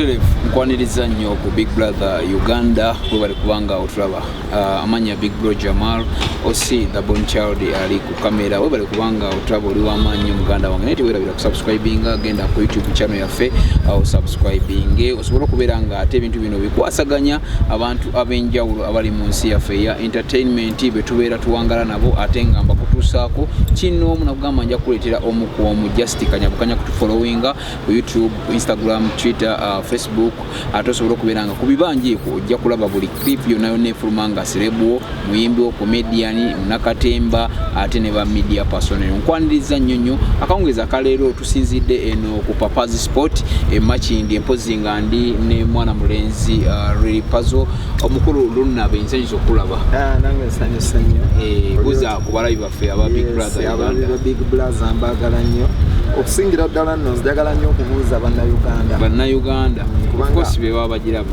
Muterevu nkwaniriza nnyo ku Big Brother Uganda bwe bali kubanga otulaba amanya Big Bro Jamal osi the born child ali ku kamera bwe bali kubanga otulaba oli w'amaanyi muganda wange naye teweerabira kusubscribinga genda ku YouTube channel yaffe awo subscribinge osobola okubeera nga ate ebintu bino bikwasaganya abantu ab'enjawulo abali mu nsi yaffe ya entertainment be tubeera tuwangala nabo ate nga mbakutuusaako kino munakugamba nja kuleetera omu ku omu just kanyabukanya kutufollowinga ku YouTube, Instagram, Twitter, Facebook ate osobola okubeera nga ku bibanjeeko ojja kulaba buli clip yonna yonna efuluma nga serebuwo muyimbiwo comedian munakatemba ate ne ba media personnel nkwaniriza nnyo akawungeza akaleero tusinzidde eno ku Papa's Sport Makindi empozi nga ndi ne mwana mulenzi Lily Puzzle omukulu Lunabe nsanyiza okulaba nange nsanyusa nnyo buza ku balabi baffe aba Big Brother aba Big Brother mbagala nnyo okusingira ddala nno nzijagala nnyo okubuuza bannayuganda of course be baba bagiraba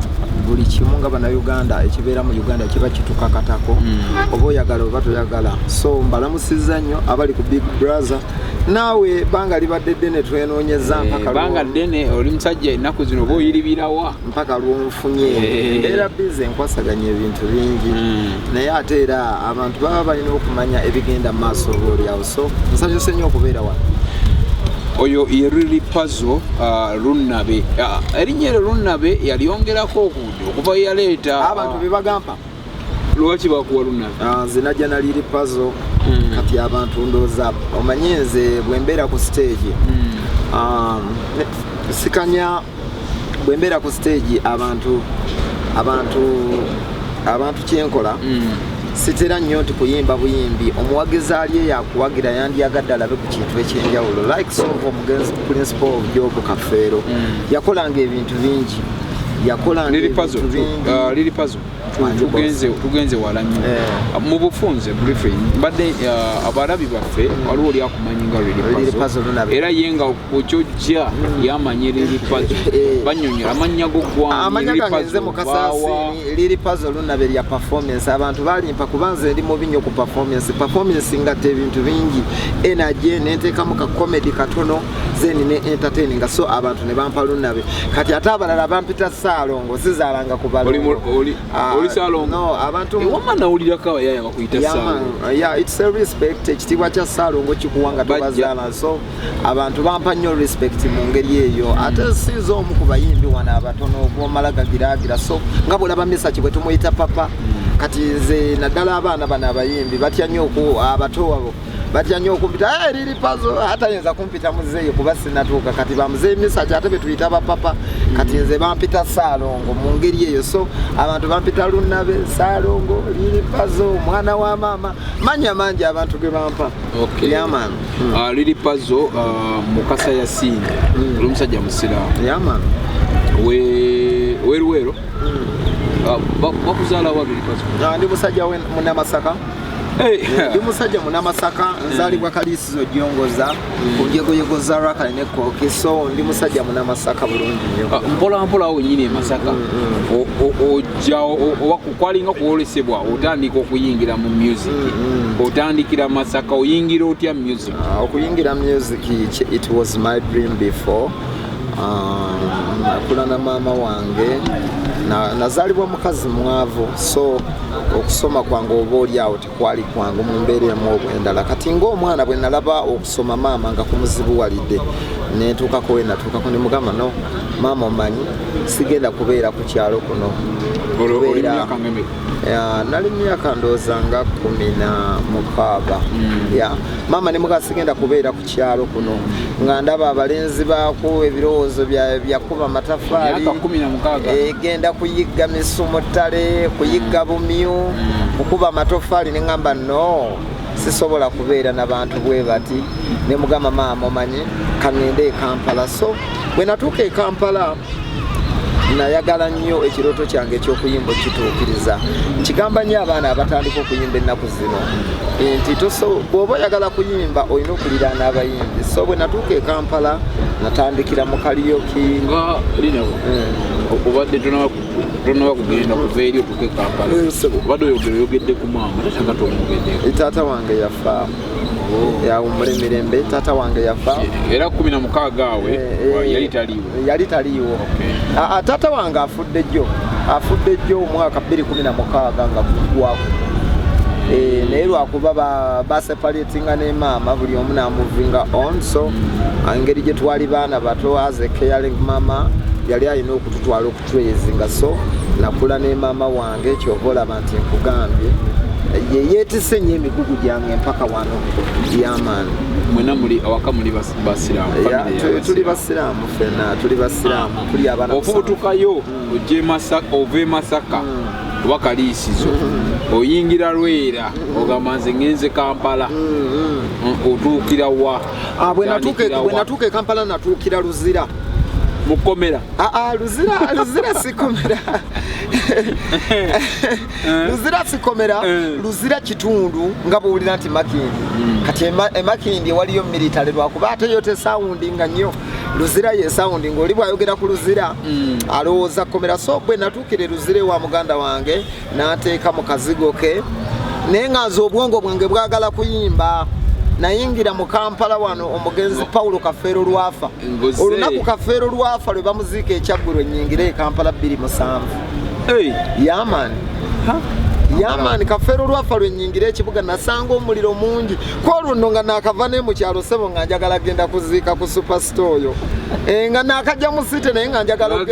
buli kimu nga bannayuganda ekibeera mu Uganda kiba kitukakatako oba oyagala oba toyagala so mbalamusizza nnyo abali ku Big Brother naawe banga libadde ddene twenoonyeza mpaka banga ddene oli musajja ennaku zino oba oyiribirawa mpaka lwonfunye mbeera bize nkwasaganya ebintu bingi naye ate era abantu baba balina okumanya ebigenda mu maaso obaolyawo so nsanyuse nnyo okubeera wano oyo ye Lily Puzzle Lunabe erinnya eryo Lunabe yalyongerako okuva yaleeta abantu bebagamba lwaki bakuwa Lunabe nze najja na Lily Puzzle kati abantu ndooza omanye nze bwe mbeera ku stage sikanya bwe mbeera ku stage abantu kyenkola sitera nnyo nti kuyimba buyimbi omuwagizi ali yakuwagira yandyagadde alabe ku kintu ekyenjawulo like so omugenzi principal of Job Kafeero yakolanga ebintu bingi Lily Puzzle tugenze wala nnyo mu bufunze briefing mbadde abalabi baffe waliwo oli akumanyi nga Lily Puzzle era ye nga okyojja yamanye Lily Puzzle banyonyola amannya go Lily Puzzle Lunabe lya performance abantu balimpa kubanze ndi mubi nnyo ku performance ngatte ebintu bingi energy nenteekamu ka comedy katono zeni ne entertaining so abantu ne bampa Lunabe kati ate abalala bampita Saalongo sizaalanga kubala oli Saalongo no abantu wama nawulira kawa yaya bakuyita Saalongo yeah it's a respect ekitibwa kya Saalongo kikuwanga tobazaala so abantu bampa nnyo respect mu ngeri eyo ate sizo omu ku bayimbi wana abatono obwomala gagiragira so nga bwolaba message bwe tumuyita papa kati nze naddala abaana bano abayimbi batya nnyo abato abo batya nnyo okumpita Lily Puzzle atayinza kumpita muzeeyo kuba sinatuuka kati bamuzeeyi message ate betuyita bapapa kati nze bampita Saalongo mu ngeri eyo so abantu bampita Lunabe Saalongo Lily Puzzle mwana wa maama manya mangi abantu ge bampa yaman Lily Puzzle mukasa yasinda oli musajja musiraamu yaman weruwero bakuzaala wa Lily Puzzle ndi musajja Munamasaka ndi musajja Munamasaka nzaalibwa Kaliisizo Jongoza kujegoyegoza Rakale ne Kooki so ndi musajja Munamasaka bulungi nnyo mpola wenyini Masaka ojja okwalinga kuwolesebwa otandika okuyingira mu music otandikira Masaka oyingira otya music okuyingira music it was my dream before nakula na maama wange nazaalibwa mukazi mwavu so okusoma kwange oba olyawo tekwali kwange mu mbeera emu obwendala kati ng'omwana bwe nalaba okusoma maama nga kumuzibuwalidde nentuukako we natuukako ne mugamba no maama omanyi sigenda kubeera ku kyalo kuno nali myaka ndooza nga 16 maama ne mugaa sigenda kubeera ku kyalo kuno nga ndaba abalenzi baako ebirowoozo byakuba amatafaali genda kuyigga misumu ttale kuyigga bumyu kukuba amatofaali ne ngamba no sisobola kubeera n'abantu bwe bati ne mugamba maama omanyi kangende e Kampala so bwe natuuka e Kampala nayagala nnyo ekirooto kyange eky'okuyimba kituukiriza nkigamba nnyo abaana abatandika okuyimba ennaku zino nti bw'oba oyagala kuyimba olina okuliraana abayimbi so bwe natuuka e Kampala natandikira mu karaoke nga linawo obadde tonaba kugenda kuva eri otuuka e Kampala obadde oyogedde ku maama tatanga tomwogedde taata wange yafa yawumule mirembe tata wange yafa era 16 awe yali taliwo tata wange afudde jjo omwaka 2016 nga kugwako naye lwakuba baseparatinga ne maama buli omu namuvinga on so engeri gye twali baana bato as a caring mama yali alina okututwala okutwezinga so nakula ne maama wange kyova olaba nti nkugambye yeetise nnyo emigugu gyange mpaka wano yamaani mwena muli awaka muli basiraamu tuli basiraamu fena tuli basiraamu tuli abaana okubutukayo ove Masaka wakaliisizo oyingira Lwera ogamba nze ngenze Kampala otuukira wa bwe natuuka e Kampala natuukira Luzira mukomera Luzira sikomera Luzira sikomera Luzira kitundu nga bw'owulira nti Makindi kati Makindi waliyo military lwakuba ate yo tesawundinga nnyo Luzira ye sounding oli bwayogera ku Luzira alowooza komera so bwe natuukire Luzira wa muganda wange n'ateeka mu kazigo ke naye nganze obwongo bwange bwagala kuyimba nayingira mu Kampala wano omugenzi Paulo Kafeero lwafa olunaku Kafeero lwafa lwe bamuziika ekyaggulo nyingire e Kampala 2007 yamani Kafeero lwafa lwe nyingire ekibuga nasanga omuliro mungi kwolwo nga nakava ne mu kyalo sebo nga njagala genda kuziika ku superstore yo nga nakajja mu site naye nga njagala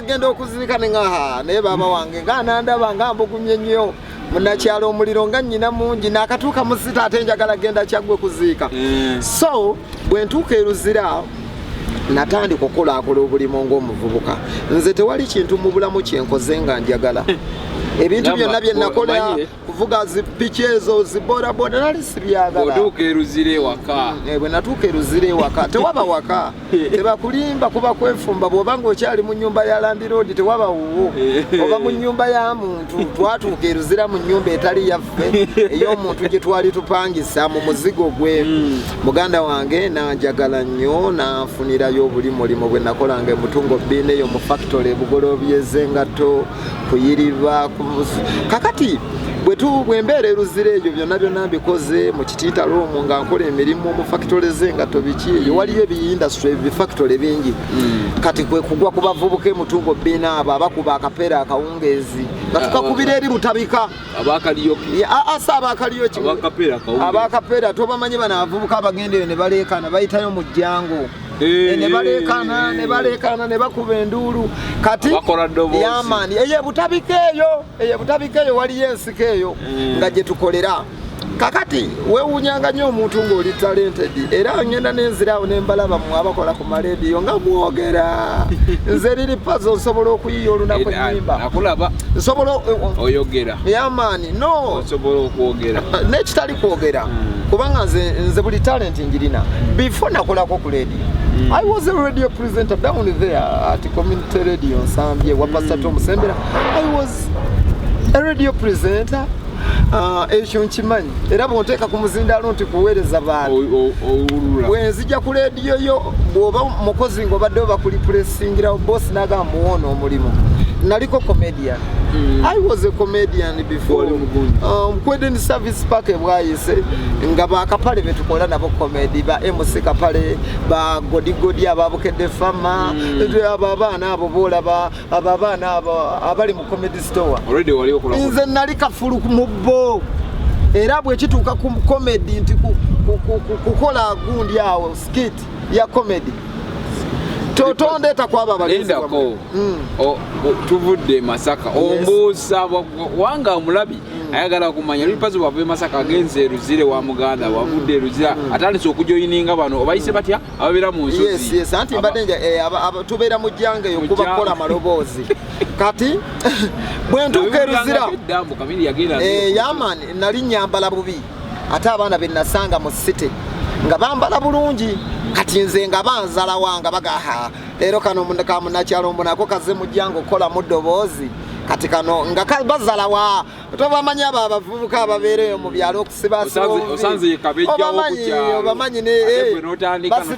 genda okuziika ne nga naye baba wange nga nandaba nga mbugumye nnyo munakyalo omuliro nga nnyina mungi nakatuuka mu site ate njagala genda kyaggwe kuziika so bwe ntuuka e Luzira natandika okukulaakulaa obulimu ng'omuvubuka nze tewali kintu mu bulamu kyenkoze nga njagala ebintu byonna bye nakola kuvuga zipiki ezo zibodaboda nali sibyagala bwe natuuka e Luzira ewaka tewaba waka tebakulimba kuba kwefumba bw'oba ng'okyali mu nnyumba ya Land Road tewaba wuwo oba mu nnyumba ya muntu twatuuka e Luzira mu nnyumba etali yaffe ey'omuntu gye twali tupangisa mu muzigo gwe muganda wange nanjagala nnyo nanfunirayo buli mulimu bwe nakolanga emutungo bbina eyo mu factory ebugolobye z'engato kuyiriba kakati bwembeera e Luzira ebyo byonna mbikoze mu kitiitalo omwo nga nkola emirimu mu factory z'engato biki eyo waliyo ebi-industry bifactory bingi kati kwe kugwa ku bavubuka emutungo bbina abo abakuba akapeera akawungeezi nga tukakubira eri Butabika abakapeera tobamanyi bano abavubuka abagendeyo ne baleekaana bayitayo mu jjango ne baleekaana ne bakuba enduulu kati yamaani eyo Butabika eyo waliyo ensiko eyo nga gye tukolera kakati weewuunyanga nnyo omuntu ng'oli talented era ngenda n'enziraawo ne mbalaba mu abakola ku malediyo nga mwogera nze riri pazo nsobola okuyiya olunaku ennyimba nsobola oyogera yamaani osobola okwogera n'ekitali kwogera kubanga nze buli talent njirina before nakolako ku lediyo I was a radio presenter down there at community radio Nsambye wa Pastor Tom Sembera. I was a radio presenter ekyo nkimanyi era bw'onteeka ku muzindaalo nti kuweereza bantu bwe nzija ku lediyo yo bw'oba mukozi ng'obadde bakulipulesingira boss n'agamba muwoona omulimu naliko comedian I was a comedian before Kweden Service Park bwayise nga bakapale betukola nabo comedy ba MC kapale ba godigodi ababukedde fama ababaana abo bolaba ababaana abo abali mu comedy store already wali okola nze nali kafulu mu bo era bwe kituuka ku comedy nti kukola gundi awo skit ya comedy tondeta kwaba balinzi tuvudde Masaka ombuusa wanga omulabi ayagala kumanya lipazo bave Masaka agenze Luzira wa muganda wavudde Luzira atandise okujoyininga bano obayise batya ababira mu nsozi yes anti mbadenja tubeera mu jjange yo kuba kola maloboozi kati bwe ntuuka Luzira yaman nali nyambala bubi ate abaana be nasanga mu city nga bambala bulungi kati nze nga banzala wanga bagaha leero kano munnakyalo mbonako kaze mu jjango kola mu ddoboozi kati kano nga bazala wa tobamanya abavubuka ababeereyo mu byalo okusibasiba obamanyi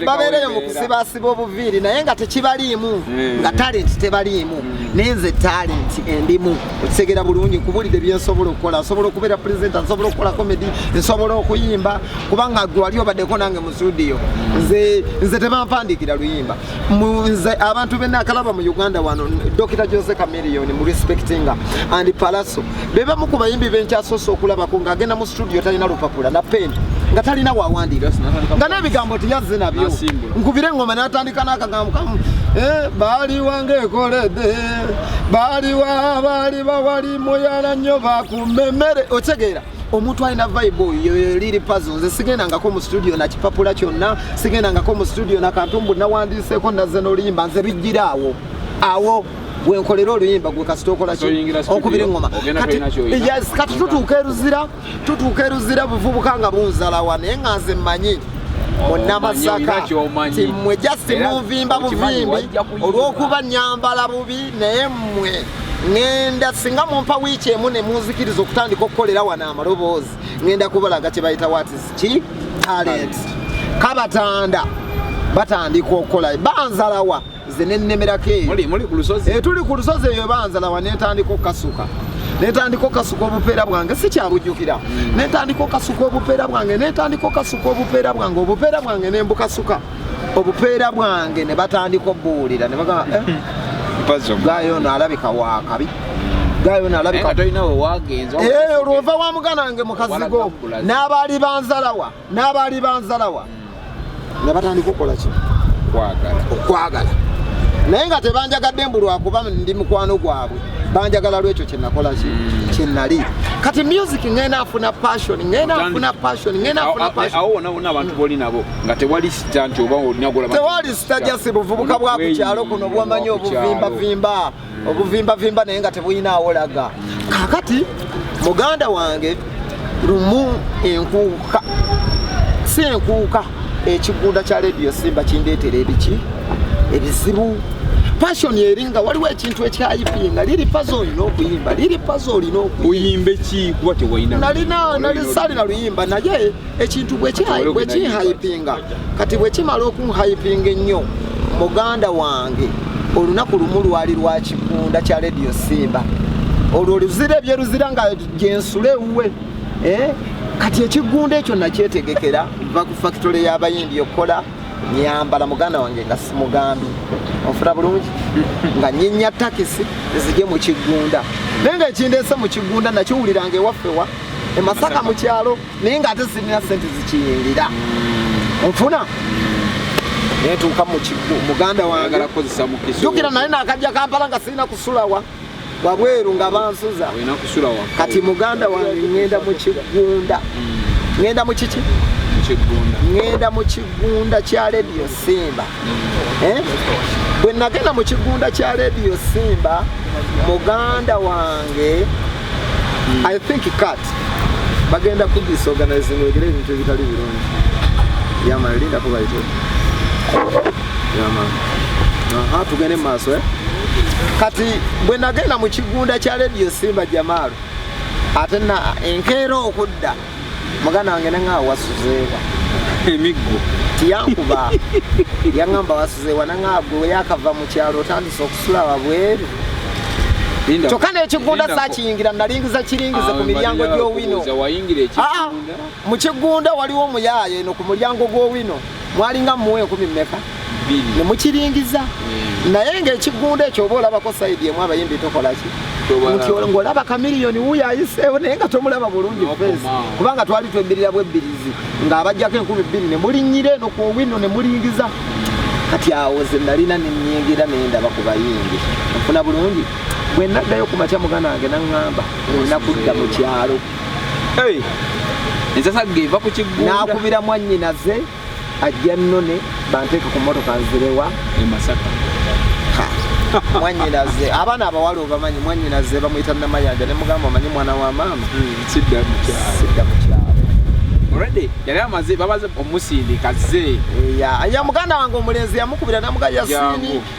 babeereyo mu kusibasiba obuviiri naye nga tekibaliimu nga talenti tebaliimu nenze talenti endimu okitegera bulungi nkubulidde byensobola okukola nsobola okubeera presenta nsobola okukola comedy nsobola okuyimba kubanga gwe wali obaddeko nange mu studio nze tebampandiikira luyimba nze abantu bennakalaba mu Uganda wano Dr. Jose Chameleone mu respectinga and Palaso bebamu ku bayimbi benkyasoose okulabako ng'agenda mu studio talina lupapula na pen nga talina wawandiika nga n'ebigambo tiyazze nabyo nkubira engoma n'atandika n'akagambo kamu baali wange ekoledde baali bawali muyala nnyo bakumemere otegeera omuntu alina vibe oyo liri puzzle nze sigendangako mu studio na kipapula kyonna sigendangako mu studio na kantumbu nawandiiseeko nazze n'oluyimba nze bijjira awo wenkolera oluyimba gwe kasita okola ki okubira engoma kati tutuuka eruzira buvubuka nga bunzalawa naye nga nze mmanyi munnamasaka ti mmwe jasti muvimba buvimbi olw'okuba nyambala bubi naye mmwe ngenda singa mumpa wiiki emu ne munzikiriza okutandika okukolera wano amaloboozi ngenda kubalaga kye bayita watisi talent kabatanda batandika okukola banzalawa nze nennemerako eyo tuli ku lusozi eyo banzalawa netandika okukasuka obupeera bwange sikyabujjukira netandika okukasuka obupeera bwange obupeera bwange nembukasuka obupeera bwange ne batandika obbuwulira ne bagamba gayo nalabika wakabi gayo nalabika olwova wa mugana wange mukazigo n'abaali banzalawa ne batandika okukola ki okwagala naye nga tebanjagadde mbu lwakuba ndi mukwano gwabwe banjagala lwekyo kyenakola ki kyenali kati music ngenda afuna passion awo wona abantu boli nabo nga tewali sita nti oba olinagola tewali sita jasi buvubuka bwa kukyalo kuno bwamanyi obuvimba naye nga tebuyinaawo laga kakati muganda wange lumu enkuuka si enkuuka ekigunda kya Radio Simba kindeetera ebizibu passion yeringa waliwo ekintu ekyayipinga liri puzzle olina okuyimba uyimbe ki kuba tewalina nali luyimba naye ekintu bwekihayipinga kati bwekimala okunhayipinga ennyo muganda wange olunaku lumu lwali lwa kigunda kya Radio Simba olwo luzira ebyeruzira nga gyensule ewuwe kati ekigunda ekyo nakyetegekera va ku factory y'abayimbi okukola nyambala muganda wange nga simugambi ofuna bulungi nga nyinya takisi ezije mu kigunda naye nga ekindeese mu kigunda nakiwuliranga ewafewa emasaka mu kyalo naye nga ate sirina sente zikiyingira onfuna netuuka muganda wange jukira naye nakajja Kampala nga sirina kusulawa wabweru nga bansuza kati muganda wange ngenda mu kigunda ngenda mu kiki ngenda mu kigunda kya Radio Simba bwe nagenda mu kigunda kya Radio Simba muganda wange I think cut bagenda ku disorganizing egere ebintu ebitali birungi yamani linda kuba ito yamani tugende maaso kati bwe nagenda mu kigunda kya Radio Simba Jamalu ate na enkeero okudda muganda wange nanga wasuzeewa emiggo tiyankuba yangamba wasuzeewa nanga gwe yakava mu kyalo otandise okusula wabweru kyokka n'ekigunda saakiyingira nalingiza kiringize ku miryango gy'owino mu kigunda waliwo omuyaayo eno ku mulyango gw'owino mwalinga mumuwe 10 mmeka ne mukiringiza naye ng'ekigunda ekyo oba olabako sayidi emu abayimbi tokola ki nti ng'olaba Chameleone wuyo ayiseewo naye nga tomulaba bulungi feesi kubanga twali twembirira bwebbirizi ng'abajjako 20,000 ne mulinnyira eno ku owino ne mulingiza kati awo ze nalina nennyingira naye ndaba ku bayimbi nfuna bulungi bwe naddayo ku makya muganda wange naŋŋamba olina kudda mu kyalo ensasa geva ku kigunda n'akubira mwannyinaze ajja nnone banteeke ku mmotoka nzirewa emasaka mwannyinaze abaana abawala obamanyi mwannyinaze bamuyita Namayanja ne mugamba omanyi mwana wa maama sidda mu kyalo already yali amaze babaze omusindika ze ya muganda wange omulenzi yamukubira namuga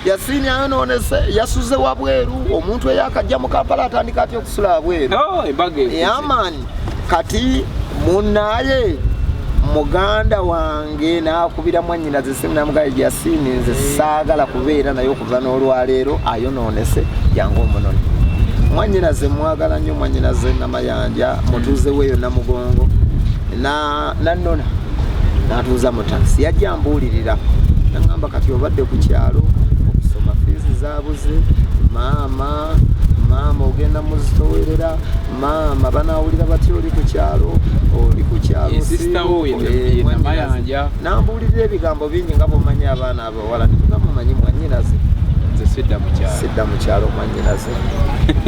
Yasini ayononese yasuze wabweru omuntu eyakajja mu Kampala atandika atyo okusula wabweru yamani kati munaye muganda wange nakubira mwanyina zisimu namuga Yasini nze saagala kubeera naye okuva n'olwaleero ayononese yange omunoni mwanyina ze mwagala nnyo mwanyina ze namayanja mutuuze weeyo namugongo nannona natuuza mu taxi yajja mbuulirira nangamba kati obadde ku kyalo okusoma fiizi zaabuze maama ogenda muzitowerera maama banawulira bati oli ku kyalo nambuulirira ebigambo bingi nga bomanyi abaana abawala nga mumanyi mwanyinaze sidda mu kyalo mwanyinaze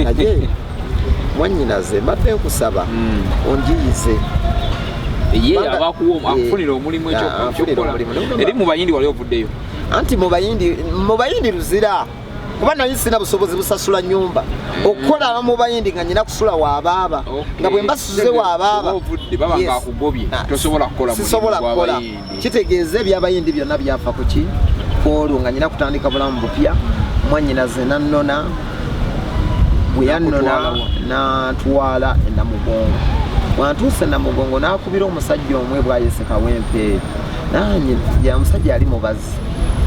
naye mwanyinaze mbadde nkusaba onjiyize ye abakuwa akufunira omulimu ekyokukola eri mu bayindi wali ovuddeyo anti mu bayindi luzira kuba naye sina busobozi busasula nyumba okukola mu bayindi nga nyina kusula waabaaba nga bwe mbasuze waabaaba sisobola kukola kitegeeza ebyabayindi byonna byafa ku ki olwo nga nyina kutandika bulamu bupya mwanyinaze nannona bwe yannona natwala enamugongo wantuuse namugongo nakubira omusajja omwe bwayese Kawempe nanye ya musajja ali mubazi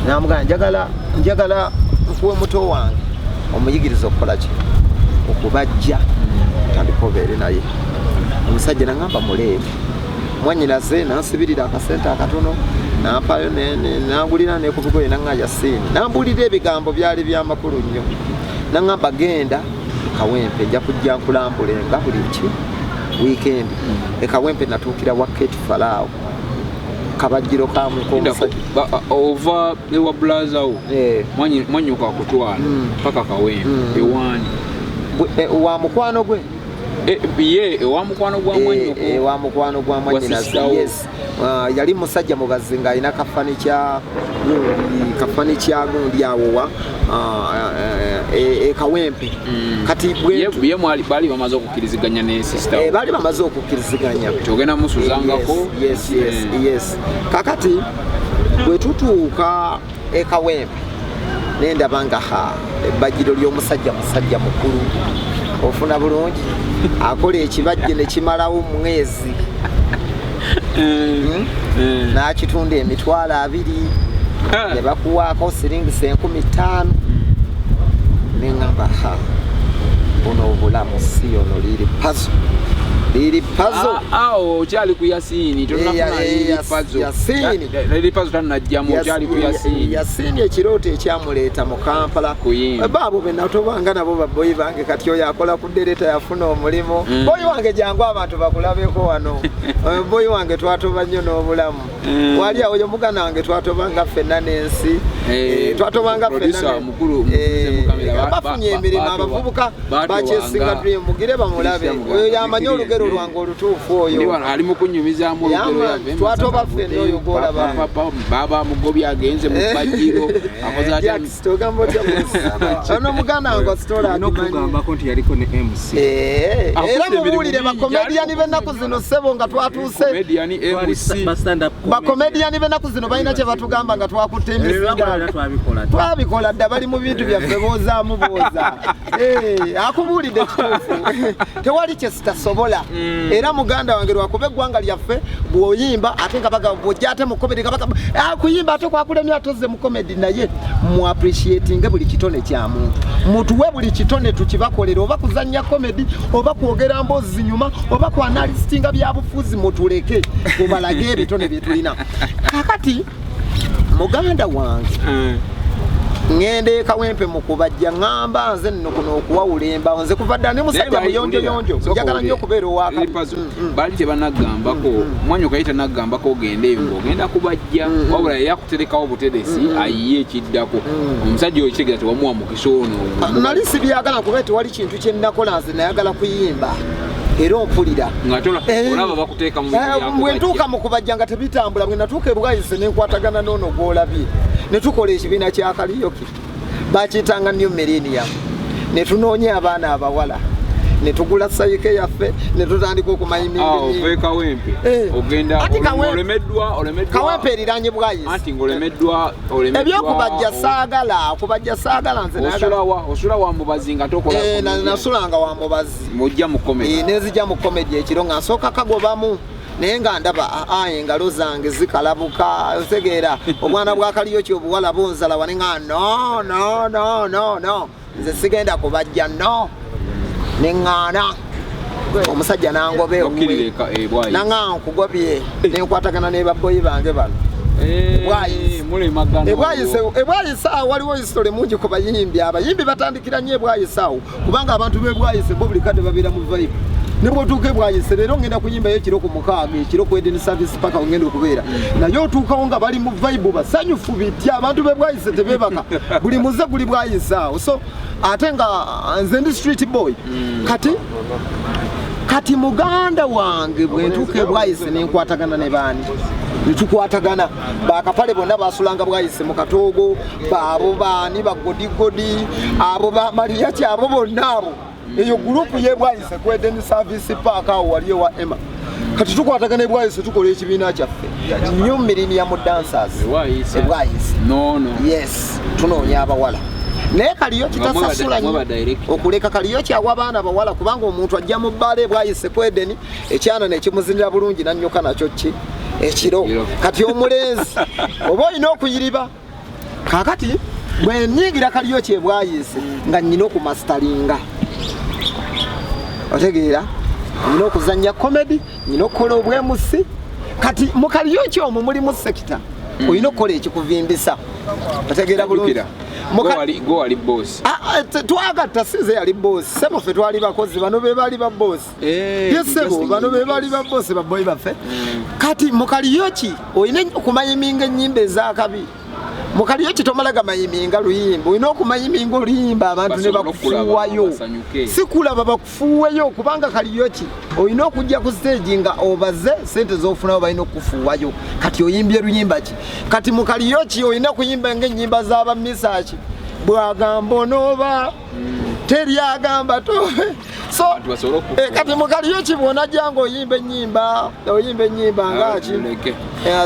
namugamba njagala nkuwe muto wange omuyigiriza okukola ki okubajja tandikobeere naye omusajja nangamba muleete mwanyinaze nansibirira akasente akatono nampayo nangulira nekubigoye nanga Yasini nambulira ebigambo byali byamakulu nnyo nangamba genda Kawempe nja kujja nkulambule nga buli ki weekend Kawempe natuukira wa Kate Farao kabajiro ka mukongo ova ewa blazawo mwanyuka kutwala paka Kawempe ewani wa mukwano gwe wa mukwano gwa mwanyuka wa mukwano gwa mwanyinaze yes yali musajja mubazi nga alina kafani kya gundi awowa Kawempe kati bwe mwali bali bamaze okukkiriziganya ne sister bali bamaze okukkiriziganya togenda musuzangako yes kakati bwe tutuuka Kawempe nendaba nga ebbajiro ly'omusajja mukulu ofuna bulungi akola ekibajje ne kimalawo mwezi nakitunda emitwalo 2 ne bakuwaako siringisi 15,000 nengamba buno obulamu si ono liri pazo okyali ku Yasini liri pazo tanajjamu okyali ku Yasini ekirooto ekyamuleeta mu Kampala baabo benatobanga nabo baboyi bange kati oyo akola ku dereta yafuna omulimu boyi wange jangu abantu bakulabeko wano boyi wange twatoba nnyo n'obulamu wali awo mugana wange twatobanga ffenna n'ensi twatobanga ffenna bafunye emirimu abavubuka bakyesinga mugire bamulabe oyo yamanyi olugero lwange olutuufu oyo ali mu kunyumizaamu olugero yave twatoba ffenna oyo golaba baba mugobi agenze mu bajiro akoze ono muganda wange sitola nokugambako nti yaliko ne MC era mubuulire bakomediyani b'ennaku zino ssebo nga twatuuse bakomediyani b'ennaku zino balina kye batugamba nga twakutte emisinga twabikola dda bali mu bintu byaffe boozaamu booza akubuulidde kituufu tewali kye sitasobola era muganda wange lwakuba eggwanga lyaffe bw'oyimba ate nga bw'ojja ate mu komedi kuyimba ate kwakulemya atoze mu komedi naye mu appreciating buli kitone kya muntu mutuwe buli kitone tukibakolera oba kuzannya komedi oba kwogera mboozi nyuma oba kwanalistinga byabufuzi mutuleke tubalage ebitone bye tulina kakati muganda wange ngende Kawempe mukubajja ngamba nze nno kuno okuwawula embawo nze kuva ddala ne musajja muyonjo njagala nnyo okubeera owaka bali tebanagambako mwanyuka yita nagambako ogenda eyo ng'ogenda kubajja wabula yakuterekawo buteresi ayiye ekiddako omusajja oyo kitegeeza tewamuwa mukisa ono nali sibyagala kuba tewali kintu kye nnakola nze nayagala kuyimba era ompulira olaba bakuteeka bwe ntuuka mu kubajja nga tebitambula bwe natuuka ebwayise nenkwatagana n'ono gw'olabye ne tukola ekibiina kya kaliyoki bakiyitanga New Millennium ne tunoonya abaana abawala ne tugula sayike yaffe ne tutandika okumayimira kawempe ogenda olemeddwa kawempe eriranye bwayise anti ngolemeddwa ebyokubajja saagala nze osula wa mubazi nga tokola nasulanga wa mubazi mujja mu comedy nezijja mu comedy ekiro nga nsooka kagobamu naye nga ndaba engalo zange zikalabuka otegeera obwana bwa Kariyoki obuwala bunzala wane nga no nze sigenda kubajja no neŋŋaana omusajja nangobe nanga nkugobye nenkwatagana ne babboyi bange bano ebwayise awo waliwo history mungi ku bayimbi abayimbi batandikira nnyo ebwayise awo kubanga abantu b'ebwayise bo buli kadde babeera mu vibe nebo tuke bwayise lero ngenda kuyimba ekiro ku mukaaga ekiro ku Eden Service paka ngenda okubeera naye otuukawo nga bali mu vibe basanyufu bitya abantu b'ebwayise tebebaka buli muze guli bwayise awo so ate nga nze ndi street boy kati muganda wange bwe ntuuka bwayise nenkwatagana ne baani netukwatagana bakapale bonna basulanga bwayise mu katoogo baabo baani bagodigodi abo bamaliyaki abo bonna abo eyo gurupu yebwayise ku Eden Service Park awo waliyo wa Emma kati tukwatagana ebwayise tukola ekibiina kyaffe New Millennium Dancers ebwayise yes tunoonya abawala naye Kariyoki tasasula nnyo okuleka Kariyoki awa abaana abawala kubanga omuntu ajja mu bbaala ebwayise ku Eden ekyana nekimuzinira bulungi nannyoka nakyo ki ekiro kati omulenzi oba olina okuyiriba kakati bwe nnyingira Kariyoki ebwayise nga nnyina okumasitalinga otegeera nina okuzanya comedy nina okukola obwemusi kati mu Kariyoki omwo mulimu sekita olina okukola ekikuvimbisa otegeera bulungi go wali boss twagatta sinze yali boss sebo ffe twali bakozi bano be bali ba boss yesebo bano be bali ba boss baboyi baffe kati mu Kariyoki olina okumayiminga ennyimba ezakabi mu Kariyoki tomalaga mayiminga luyimba olina okumayiminga oluyimba abantu ne bakufuuwayo si kulaba bakufuuweyo kubanga Kariyoki olina okujja ku stage nga obaze sente z'ofunayo balina okufuuwayo kati oyimbye luyimba ki kati mu Kariyoki olina kuyimba ng'ennyimba z'abamisaki bwagamba onooba teryagamba tobe so kati mu Kariyoki bw'onajja ng'oyimba ennyimba ngaki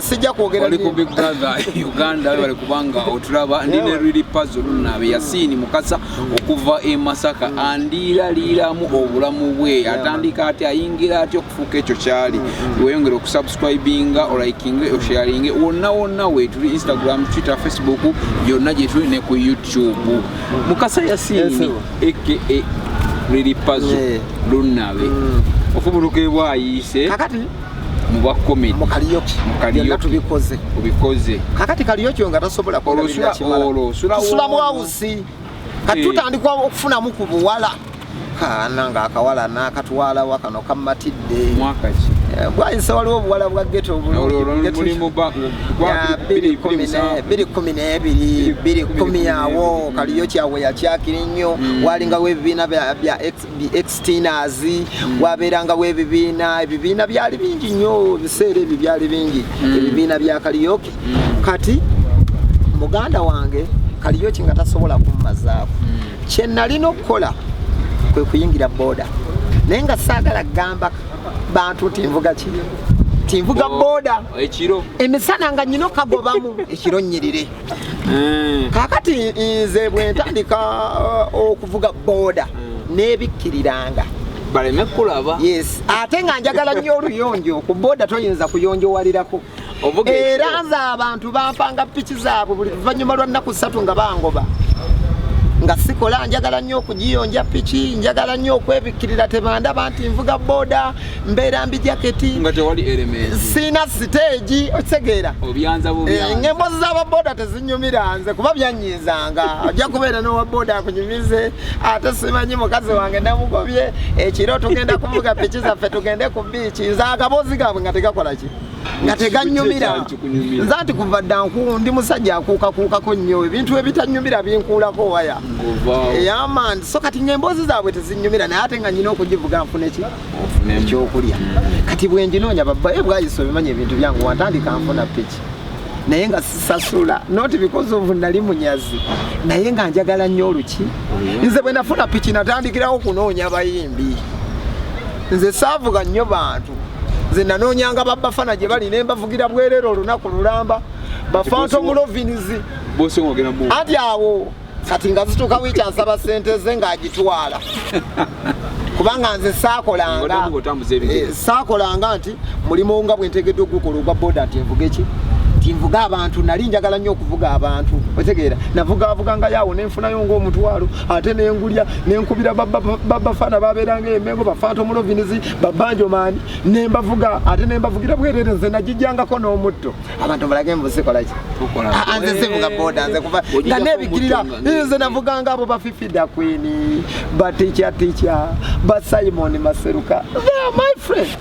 sijja kwogera oli ku Big Brother Uganda bali kubanga otulaba ndi ne Lili Puzzle Lunabe Yasini Mukasa okuva e Masaka andiiraliiramu obulamu bwe atandika ati ayingira ati okufuuka ekyo kyali weyongera okusubscribinga olikinge osharinge wonna we tuli Instagram Twitter Facebook byonna gye tuli ne ku YouTube Mukasa Yasini aka Lili Puzzle Lunabe ofubuluke bwayise kakati muba comedy mu Kariyoki tubikoze ubikoze kakati Kariyoki nga tasobola kulabira kimala sula mu awusi kati tutandikwa okufuna mu kubuwala kana nga akawala nakatwala wakano kamatidde mwaka ki bwayise waliwo obuwala bwa ghetto mulimu ba 2012 awo Kariyoki awo yakyakiri nnyo walinga webibiina bya ex-teeners wabeeranga ebibiina byali bingi nnyo biseera ebyo byali bingi ebibiina bya Kariyoki kati muganda wange Kariyoki nga tasobola kummazaako kye nalina okukola kwe kuyingira boda naye nga saagala gamba bantu tinvuga boda ekiro emisana nga nyino kagobamu ekiro nnyirire kakati nze bwe ntandika okuvuga boda nebikkiriranga baleme kulaba yes ate nga njagala nnyo oluyonjo ku boda toyinza kuyonjowalirako era nze abantu bampanga piki zaabwe buli luvannyuma lwa nnaku 3 nga bangoba nga sikola njagala nnyo okugiyonja piki njagala nnyo okwebikkirira tebandaba nti nvuga boda mbeera mbi jaketi nga tewali element sina stage otegeera obyanza bubyanza ngembozi z'ababoda tezinyumira nze kuba byanyizanga ajja kubeera n'owa boda akunyumize ate simanyi mukazi wange namugobye ekiro tugenda kuvuga piki zaffe tugende ku biiki nze akabozi gaabwe nga tegakola ki nga teganyumira nze anti kuva dda ndi musajja akuukakuukako nnyo ebintu ebitanyumira binkuulako waya yaman so kati ng'emboozi zaabwe tezinyumira naye ate nga nyina okugivuga nfune ki ekyokulya kati bwe njinoonya babbaye bwayise obimanya ebintu byange wantandika nfuna piki naye nga sisasula not because of nali munyazi naye nga njagala nnyo oluki nze bwe nafuna piki natandikirawo kunoonya bayimbi nze saavuga nnyo bantu nze nanoonyanga babbafana gye bali ne mbavugira bwerere olunaku lulamba bafantom lovins anti awo kati nga zituuka wiikyansaba sente ze ng'agitwala kubanga nze saakolanga nti mulimu nga bwe ntegedde ogukola ogwa boda nti nvuga eki nvuga abantu nali njagala nnyo okuvuga abantu otegeera navugavuga nga yaawo nenfunayo ng'omutwalo ate nengulya nenkubira babbafana babeeranga emengo bafantom lovins babbanjomaani nembavuga ate nembavugira bwerere nze nagijjangako n'omutto abantu balage mbusikolaki nze sivuga boda nze kuva nga nebigirira nze navuganga abo bafifida queen baticha basimon maseruka my friend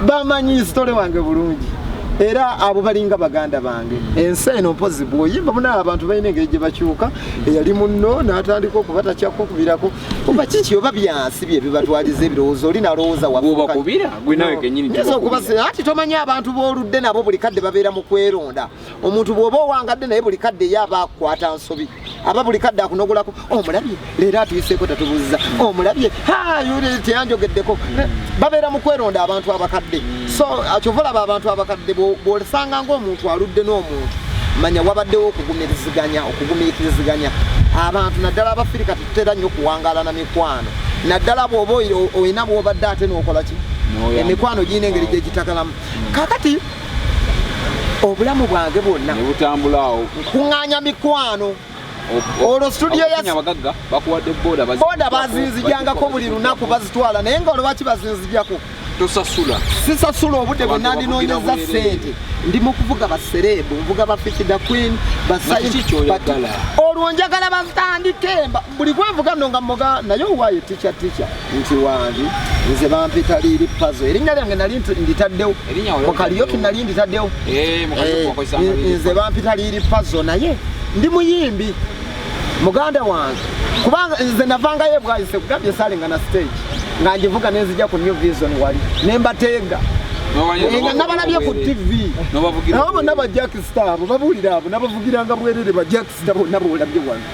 bamanyi story wange bulungi era abo balinga baganda bange ensi eno mpozi bwoyimba muna abantu balina engeri gye bakyuka eyali munno n'atandika okubata kyakukubirako kuba kiki oba byansi bye bibatwaliza ebirowoozo oli nalowooza ati tomanyi abantu b'oludde nabo buli kadde babeera mu kweronda omuntu bw'oba owangadde naye buli kadde ye aba akwata nsobi aba buli kadde akunogolako omulabye leero atuyiseeko tatubuuziza omulabye yuli teyanjogeddeko babeera mu kweronda abantu abakadde so kyova olaba abantu abakadde bw'osanga ng'omuntu aludde n'omuntu manya wabaddewo okugumiikiriziganya abantu naddala abafirika tutera nnyo okuwangalana mikwano naddala bw'oba olina bw'obadde ate n'okola ki emikwano girina engeri gye gitakalamu kakati obulamu bwange bwonna nkuŋŋaanya mikwano olwo studio boda bazinzijangako buli lunaku bazitwala naye nga olwaki bazinzijako sisasula obudde bwe nandinoonyeza sente ndi mu kuvuga baserebu nvuga bafifida queen olwo njagala batandike buli gwenvuga nno nga mmoga naye owaayo tica nti wangi nze bampita liiri pazo erinnya lyange nali nditaddewo mukaliyoki nali nditaddewo nze bampita liiri pazo naye ndi muyimbi muganda wange kubanga nze navangayo bwayise kugambye salinga na stage nga njivuga nenzija ku New Vision wali nembateega nga nabalabye ku TV nabo naba Jack Star babulira abo nabavugiranga bwerere ba Jack Star nabo olabye wano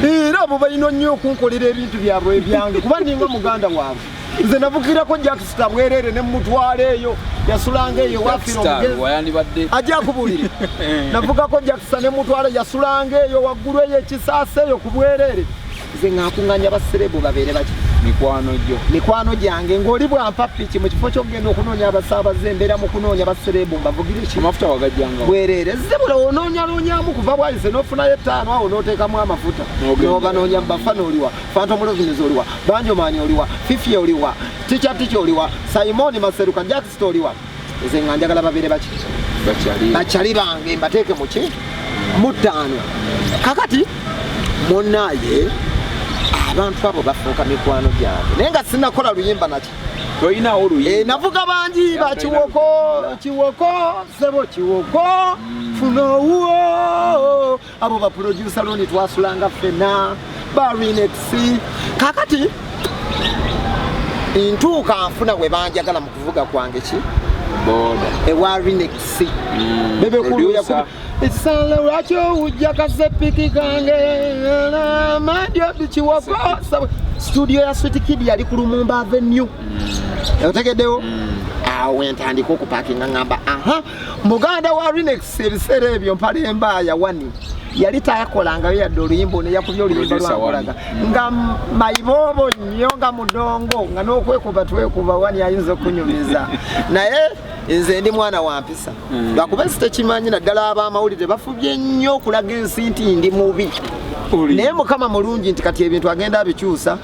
era abo balina nnyo okunkolera ebintu byabwe ebyange kuba ndinga muganda waabwe nze navugirako Jack Star bwerere ne mutwala eyo yasulanga eyo wafiro ajja kubulira navugako Jack Star ne mutwala yasulanga eyo waggulu eyo ekisaasa eyo ku bwerere nze ngakuŋŋanya baserebu babeere baki mikwano gyange ng'oli bwampa piki mu kifo ky'okugenda okunoonya abasaabaze mbeera mu kunoonya baserebu mbavugire bwerere zibula onoonyaloonyamu kuva bwayise n'ofunayo 5 awo n'oteekamu amafuta n'obanoonya bafana oliwa fantom lovins oliwa banjomaani oliwa fifi oliwa tica oliwa simon maseruka jackst oliwa nze nga njagala babeere baki bakyali bange mbateeke mu ki mu 5 kakati munnaye abantu abo bafuuka mikwano gyange naye nga sinakola luyimba naki toyinawo oluyimba navuga bangi bakiwoko sebo kiwoko funowuo abo baproducer loni twasulanga fena barinex kakati ntuuka nfuna we banjagala mu kuvuga kwange ki ewa Rinex bebekulu isala lwakyo ujja kasepiki kange madio bikiwako studio ya Sweet Kid yali ku Lumumba Avenue otegeddewo awe ntandika okupakinga ngamba muganda wa Rinex ebiseera ebyo mpale embaaya wani yali tayakolangayo yadde oluyimba ne yakubya oluyimba lwakolaga nga mayibobo nnyo nga mudongo nga n'okwekuba twekuba wani ayinza okunyumiza naye nze ndi mwana wa mpisa lwakuba sitekimanyi naddala ab'amawulire bafubye nnyo okulaga ensi nti ndi mubi naye mukama mulungi nti kati ebintu agenda abikyusa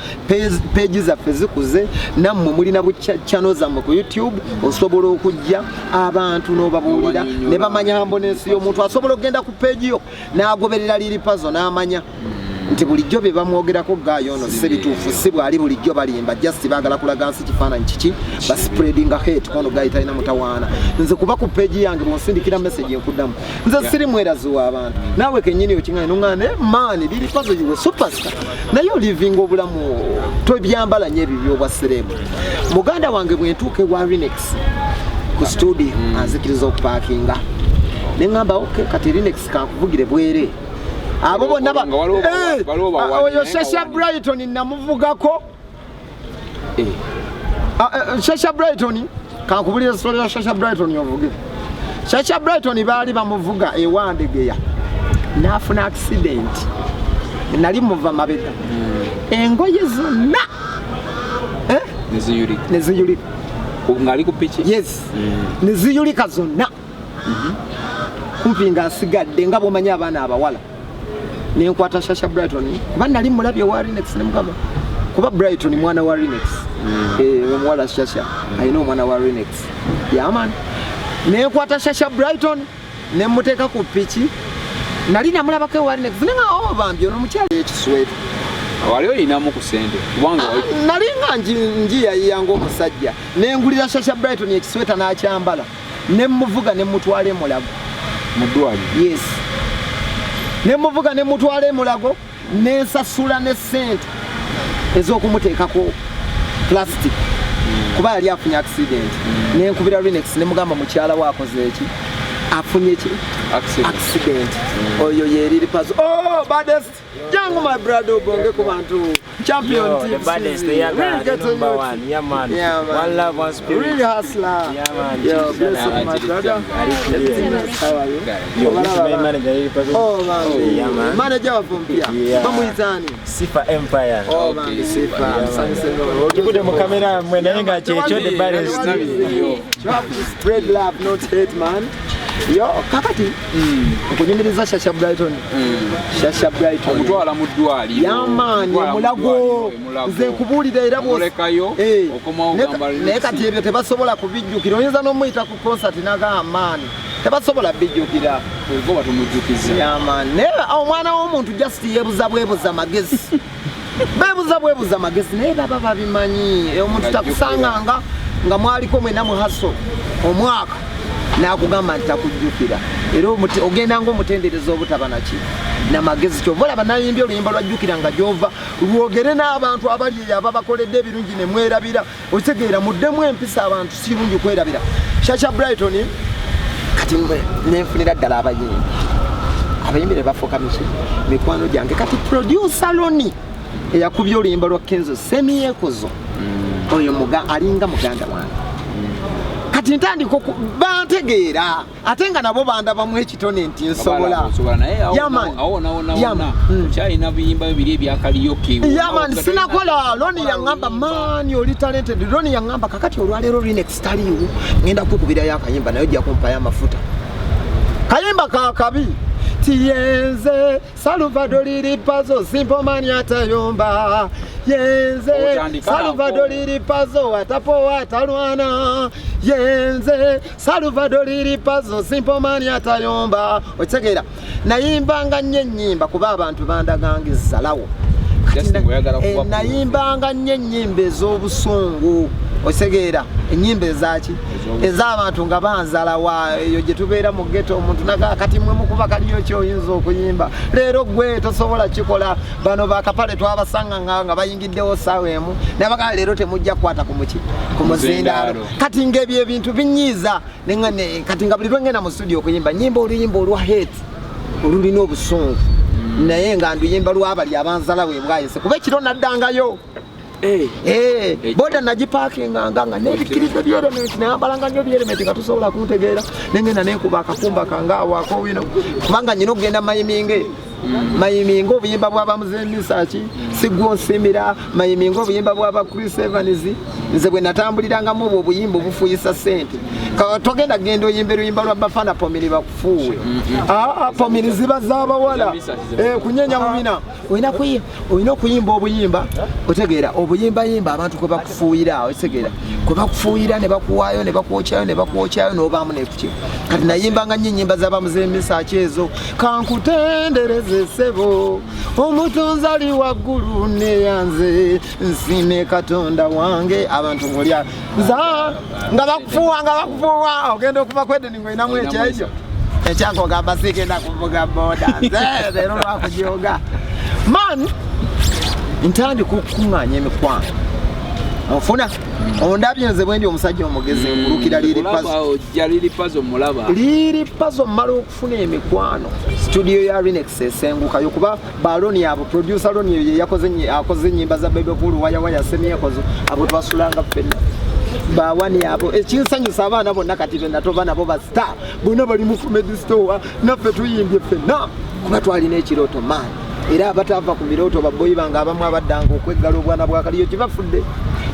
peegi zaffe zikuze nammwe mulina buchano zammwe ku YouTube osobola okujja abantu n'obabuulira ne bamanya ambonensi y'omuntu asobola okugenda ku peegi yo n'agoberera liri pazo n'amanya nti bulijjo bye bamwogerako gaayo ono si bituufu si bwali bulijjo balimba just baagala kulaga nsi kifaananyi kiki baspreadinga hate kono gayi talina mutawaana nze kuba ku peegi yange bwonsindikira message enkuddamu nze siri mwerazi w'abantu naawe kennyini okiŋŋane nuŋŋane maani liri pazo yiwe superstar naye olivinga obulamu tobyambala nnyo ebyo by'obwa serebu muganda wange bwe ntuuka ewa Rinex ku studio azikiriza okupaakinga nengamba okay kati Linux kankuvugire bwere abo bonna oyo Shasha Brighton namuvugako Shasha Brighton kankubulira story ya Shasha Brighton yovuge Shasha Brighton baali bamuvuga ewandegeya nafuna accident nali muva mabega engoye zonna neziyulika ngali ku pichi yes neziyulika zonna kumpi nga nsigadde nga bw'omanyi abaana abawala nenkwata Shasha Brighton kuba nali mulabye wa Linux nemugamba kuba Brighton mwana wa Linux omuwala Shasha ayina omwana wa Linux yaman nenkwata Shasha Brighton nemuteeka ku pichi nali namulabako wa Linux nenga bambi ono mukyala ekisweto wali oyinamu ku sente kubanga nali nga njiyayiyanga omusajja nengulira Shasha Brighton ekisweta n'akyambala nemuvuga nemutwala emulago mudwali yes nemuvuga nemutwala emulago nensasula ne sente ez'okumuteekako plastic kuba yali afunye accident nenkubira Linux nemugamba mukyala waakoze eki afunye ki accident oyo yeriri pazo baddest jangu my brother bonge ku bantu champion team the baddest they are number one yeah man one love one spirit really hustler yeah man yo bless up my brother how are you yo manager oh man yeah man manager wa Pompia bamuitani Sifa Empire oh man Sifa tukude mu kamera mwenenga checho the baddest spread love not hate man yo kakati okunyumiriza Shasha Brighton Shasha Brighton omutwala mu ddwali yamani mulago nze nkubulira era bolekayo okomawo gamba naye kati ebyo tebasobola kubijjukira oyinza n'omuyita ku concert n'agamaani tebasobola bijjukira ubwo batumujjukiza yamani naye omwana w'omuntu just yebuza bwebuza magezi bebuza magezi naye baba babimanyi omuntu takusanganga nga mwaliko mwena mu haso omwaka nakugamba nti takujjukira era ogenda ng'omutendereza obutaba naki namagezi kyova olaba nayimbye oluyimba lwajjukira nga gyova lwogere n'abantu abali aba bakoledde ebirungi ne mwerabira okitegeera muddemu empisa abantu si lungi kwerabira Shasha Brighton kati nenfunira ddala abayimbi ne bafuuka mikwano gyange kati producer Loni eyakubye oluyimba lwa Kenzo Semyekozo oyo alinga muganda wange kati ntandiko bantegeera ate nga nabo bandabamu ekitone nti nsobola kyalina biyimba bibiri ebyakaliyoke yaman sinakola Loni yaŋŋamba maani oli talented Loni yaŋŋamba kakati olwaleero Linux taliiwo ŋŋenda kukubirayo akayimba naye ojja kumpayo amafuta kayimba kakabi yenze Salvador Liripazo Simple Man atayomba yenze Salvador Liripazo atapoa atalwana yenze Salvador Liripazo Simple Man atayomba otegera nayimbanga nnyo ennyimba kuba abantu bandaganga lawo nayimbanga nnyo ennyimba ez'obusungu osegeera ennyimba ezaki ez'abantu nga banzala wa eyo gye tubeera mu ghetto omuntu naga kati mwe mukuba kaliyo kyoyinza okuyimba leero gwe tosobola kikola bano bakapale twabasanga nga bayingiddewo saawa emu nabagaa leero temujja kukwata ku muzindaalo kati ng'ebyo ebintu binyiiza kati nga buli lwengenda mu studio okuyimba nyimba oluyimba olwa hate olulina obusungu naye nga nduyimba lwabali abanzala we bwayise kuba ekiro naddangayo boda nagipakinga nga nebikiriza byelementi nayambalanga nnyo byelementi nga tusobola kuntegeera nengenda nenkuba akakumba kangaawaako wino kubanga nyina okugenda mayiminga obuyimba bw'abamuzembisaki sigwo nsimira mayiminga obuyimba bw'aba Chris Evans nze bwe natambulirangamu obwo obuyimba obufuuyisa ssente togenda genda oyimba oluyimba lwa Bafana Pomini bakufuuwe Pomini ziba z'abawala kunyenya mubina olina okuyimba obuyimba otegeera obuyimbayimba abantu kwe bakufuuyira otegeera kwe bakufuuyira ne bakuwaayo ne bakwokyayo n'obaamu nekuki kati nayimbanga nnyo ennyimba z'abamuzembisaki ezo kankutendereze sebo omutonzi ali waggulu neyanze nsime Katonda wange abantu ngolya nga bakufuuwa ogenda okuva kwedeni ng'olinamu ekyejo ekyakogamba sigenda kuvuga boda nze leero lwakujoga man ntandika okukuŋŋaanya emikwano ofuna ondabye nze bwendi omusajja omugezi ngulukira liri pazo mulaba liri pazo mmala okufuna emikwano studio ya Rinex esengukayo kuba baloni abo producer loni ye akoze nyimba za Bebe Cool waya semyekozo abo twasulanga ffenna bawani abo ekinsanyusa abaana bonna kati bena tova nabo ba star bonna bali mu comedy store naffe tuyimbye ffenna kuba twalina ekiroto maani era abatava ku biroto baboyi banga abamu abaddanga okweggala obwana bwa kaliyo kibafudde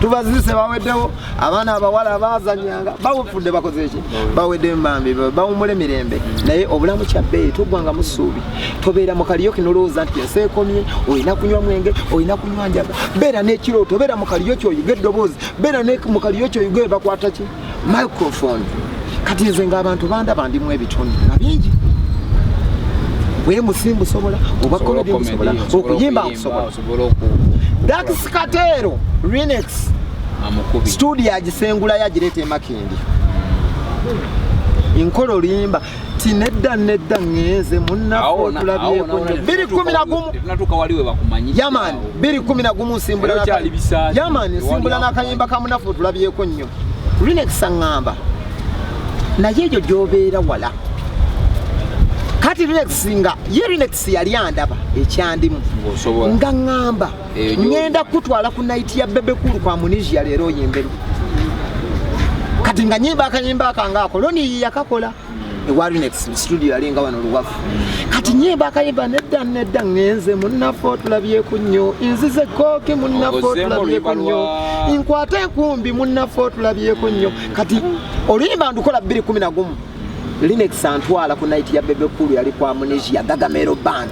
tubazise baweddewo abaana abawala bazanyanga bawufudde bakoze ki bawedde mbambi bawumule mirembe naye obulamu kyabbeeyi tugwanga mu ssuubi tobeera mu kaliyo kinolowooza nti enseekomye olina kunywa mwenge olina kunywa njaga beera n'ekirooto beera mu kaliyo kyoyiga eddoboozi beera mu kaliyo kyoyiga bakwata ki microphone kati nze ng'abantu bandaba ndimu ebitone nga bingi we musimbu sobola oba komedi sobola okuyimba sobola Dax Katero Rinex amukubi studio agisengula yagirete Makindi inkolo limba tinedda ngeze munafo tulabye kunyo 2011 natuka waliwe bakumanyi yaman 2011 simbula yaman simbula nakayimba kamunafo tulabye kunyo Rinex angamba naye jo jobeera wala kati Rinex nga Rinex yali andaba ekyandimu nga ngamba ngenda kutwala ku night ya Bebe Cool kwa Munisia lero yimberu kati nga nyimba akanyimba akangako loni yakakola ewa Rinex studio yali nga wano luwafu kati nyimba akayimba nedda ngenze munafo tulabye kunyo inzize koki munafo tulabye kunyo inkwate enkumbi munafo tulabye kunyo kati olimba ndukola 2011 Rinex antwala ku night ya Bebe Cool yali kwa Munisia Gagamero band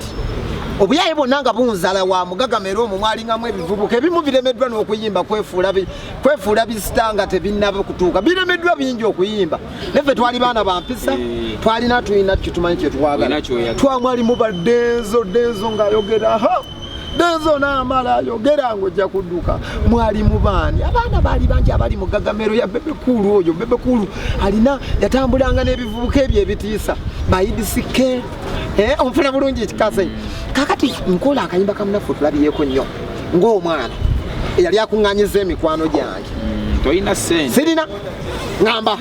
obuyaye bonna nga bunzala wa mugagamero omwo mwalingamu ebivubuka ebimu biremeddwa n'okuyimba kwefuula bisitanga tebinnaba kutuuka biremeddwa bingi okuyimba neffe twali baana bampisa twalina tulina kitumanyi kyetwagala twamwali mu baddenzo ng'ayogera Denzo n'amala ayogera ng'ojja kudduka mwali mu baani abaana baali bangi abali mu gagamero ya Bebe Cool oyo Bebe Cool alina yatambulanga n'ebivubuka ebyo ebitiisa bayidisike omufuna bulungi ekikase kakati nkola akayimba kamunaffe tulabyeko nnyo ng'omwana eyali akuŋŋanyiza emikwano gyange toyina sente sirina ngamba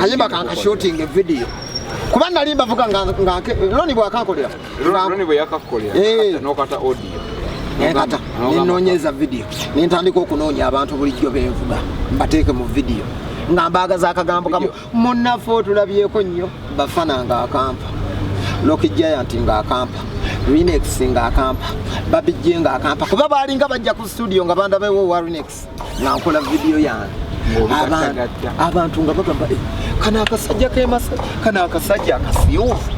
kayimba kankashootinga evidiyo kuba nali mbavuga loni bwakankolera loni bwe yakakolera n'okata audio kata ninonyeza video nintandika okunoonya abantu bulijjo benvuga mbateeke mu video nga mbaagaza akagambo kamu munnaffe tulabyeko nnyo bafana nga akampa Loki Giant nga akampa Rinex nga akampa Babijje nga akampa kuba baalinga bajja ku studio nga bandabewo wa Rinex nga nkola video yange abantu nga bagamba kana akasajja kemasa kana akasajja akasiyufu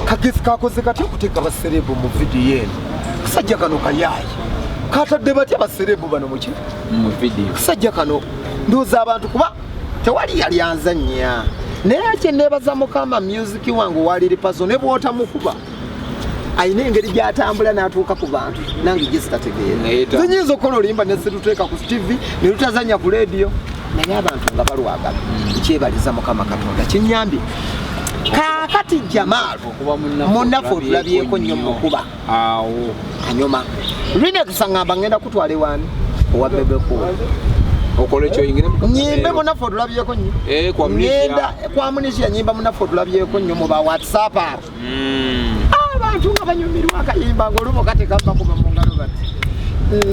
kakisi kakoze katya okuteeka baserebu mu video eno kasajja kano kayayi katadde batya baserebu bano mu video kasajja kano ndooza abantu kuba tewali yali anzannya naye kyenneebaza Mukama music wange waliri pazo ne bw'otamukuba ayina engeri gy'atambula n'atuuka ku bantu nange gye sitategeera zinyinza okukola olimba ne situteeka ku TV ne lutazanya ku leediyo naye abantu nga balwagala kyebaliza Mukama Katonda kinyambye kakati Jamal munnaffe tulabyeko nnyo mukuba anyuma Rinex ngamba ngenda kutwala ewaani owa Bebe Cool okole kyo ingire nyimbe munnaffe tulabyeko nnyo ngenda kwa Munisia nyimba munnaffe tulabyeko nnyo mu ba WhatsApp abantu nga banyumirwa akayimba ng'olumu kati kamba kuba mu ngalo bati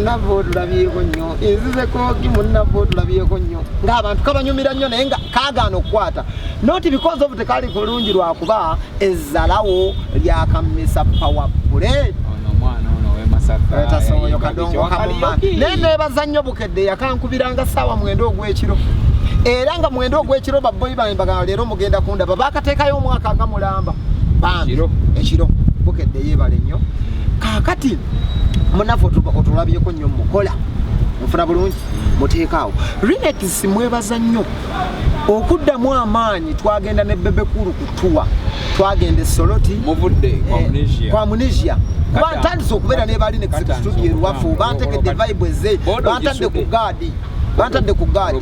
navo tulabyeko nnyo inzize koki munnaffe tulabyeko nnyo ng'abantu kabanyumira nnyo naye nga kaagaana okukwata not because of tekali kulungi lwakuba ezzalawo lyakamisa powerplay tasoyo kadongo kamuma neneebaza nnyo bukedde yakankubiranga ssaawa 9 ogw'ekiro era nga 9 ogw'ekiro baboyi bambagala leero mugenda kundaba bakateekayo omwaka nga mulamba bambi ekiro bukedde yeebale nnyo kaakati munnaffe otulabyeko nnyo mukola mufuna bulungi muteekaawo Rinex mwebaza nnyo okuddamu amaanyi twagenda ne Bebe Cool kutuwa twagenda Soloti muvudde kwa Munisia bantandise okubeera ne Rinex studio eruwafu bantegedde vibe ze bantadde ku gaadi bantadde ku gaali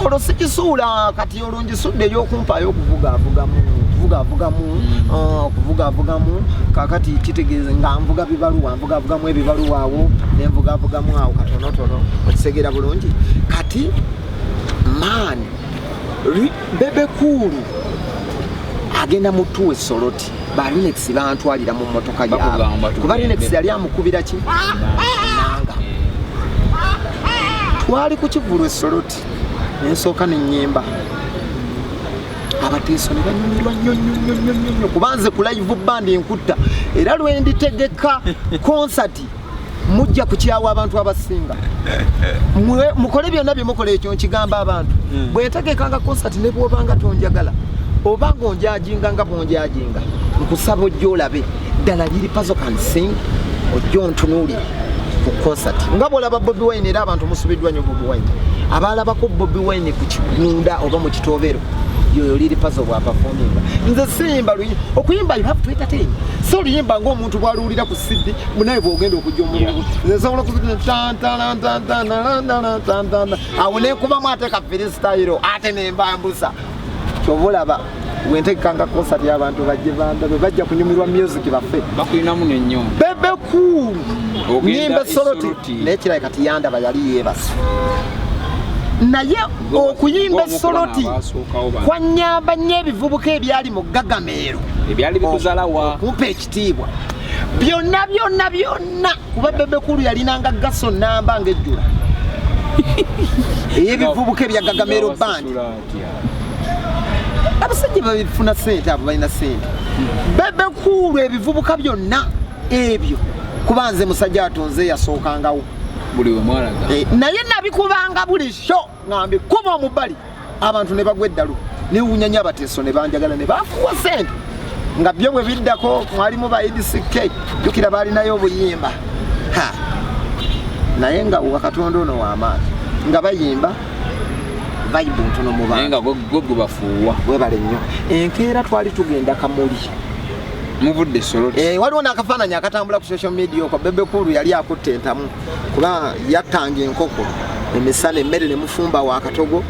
olwo sikisuula kati olungisudde eyokumpaayo okuvugavugamu kakati kitegeeze nga nvuga bibaluwa ebibaluwaawo nenvugavugamu awo katonotono okisegera bulungi kati maani Bebe Cool agenda mutu esoloti ba Linux bantwalira mu motoka yaabwe kuba Linux yali amukubira ki nanga twali ku kivulu esoloti nensooka nenyemba abateeso ne banyumirwa nnyo kubanze ku live band enkutta era lwenditegeka concert mujja kukyawa abantu abasinga mukole byonna bye mukola ekyo nkigamba abantu bwetegekanga concert ne bwobanga tonjagala obanga onjajinga nga bonjajinga nkusaba ojja olabe ddala liri Puzzle Can Sing ojja ontunuulire ku concert nga bwolaba Bobi Wine era abantu musubiddwa nnyo Bobi Wine abalabako Bobi Wine ku kigunda oba mu kitobero yoyo liri Puzzle bwa performinga nze simba okuyimba you have to entertain so liyimba ng'omuntu bw'aluwulira ku CD munaye bw'ogenda okujja omulungu nze nsobola awo nekubamu ate ka freestyle ate nembambusa kyova olaba wentegekanga concert y'abantu bajje bandabe bajja kunyumirwa music baffe bakulinamu n'ennyo Bebe Cool nyimba soloti nekirayi kati yandaba yali yeebasa naye okuyimba soloti kwa nyamba nnyo ebivubuka ebyali mu Gagameero ebyali bikuzalawa kumpa ekitiibwa byonna kuba Bebe Cool yalinanga gaso namba ng'ejjula eyebivubuka ebya Gagameero band abasajja babifuna sente abo balina sente Bebe Cool ebivubuka byonna ebyo kuba nze musajja atonze yasookangawo buli we mwalaga naye nabikubanga buli sho ngambe kuba omubali abantu ne bagwa eddalu ne wunyanya abateeso ne banjagala ne bafuwa sente nga byo bwe biddako mwalimu ba EDCK jukira balinayo obuyimba naye nga wakatonda ono w'amaanyi nga bayimba vibe ntono mu bantu nga gwe bafuuwa webale nnyo enkeera twali tugenda Kamuli muvudde soloti waliwo n'akafaananyi akatambula ku social media okwo Bebe Cool yali akutte entamu kuba yattanga enkoko emisana emmere ne mufumba wa katogo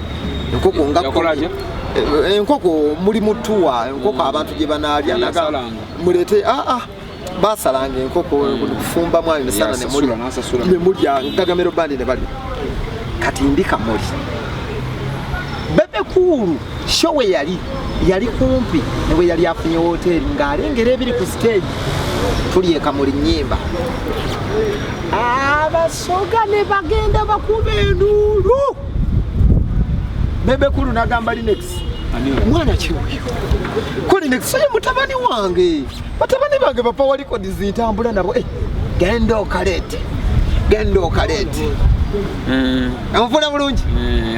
enkoko nga enkoko muli mutuwa enkoko abantu gye banaalya naga mulete basalanga enkoko kufumba mwali emisana ne mulya Gagameero band ne bali kati ndi Kamuli Bebe Cool show yali kumpi newe yali afunye hoteli ng'alengera ebiri ku stage tuli Kamuli nnyimba abasoga ne bagenda bakuba enduulu Bebe Cool n'agamba Linux mwana kiwuyo ko Linux ye mutabani wange batabani bange bapawa likodi zintambula nabo genda okalete amufuna bulungi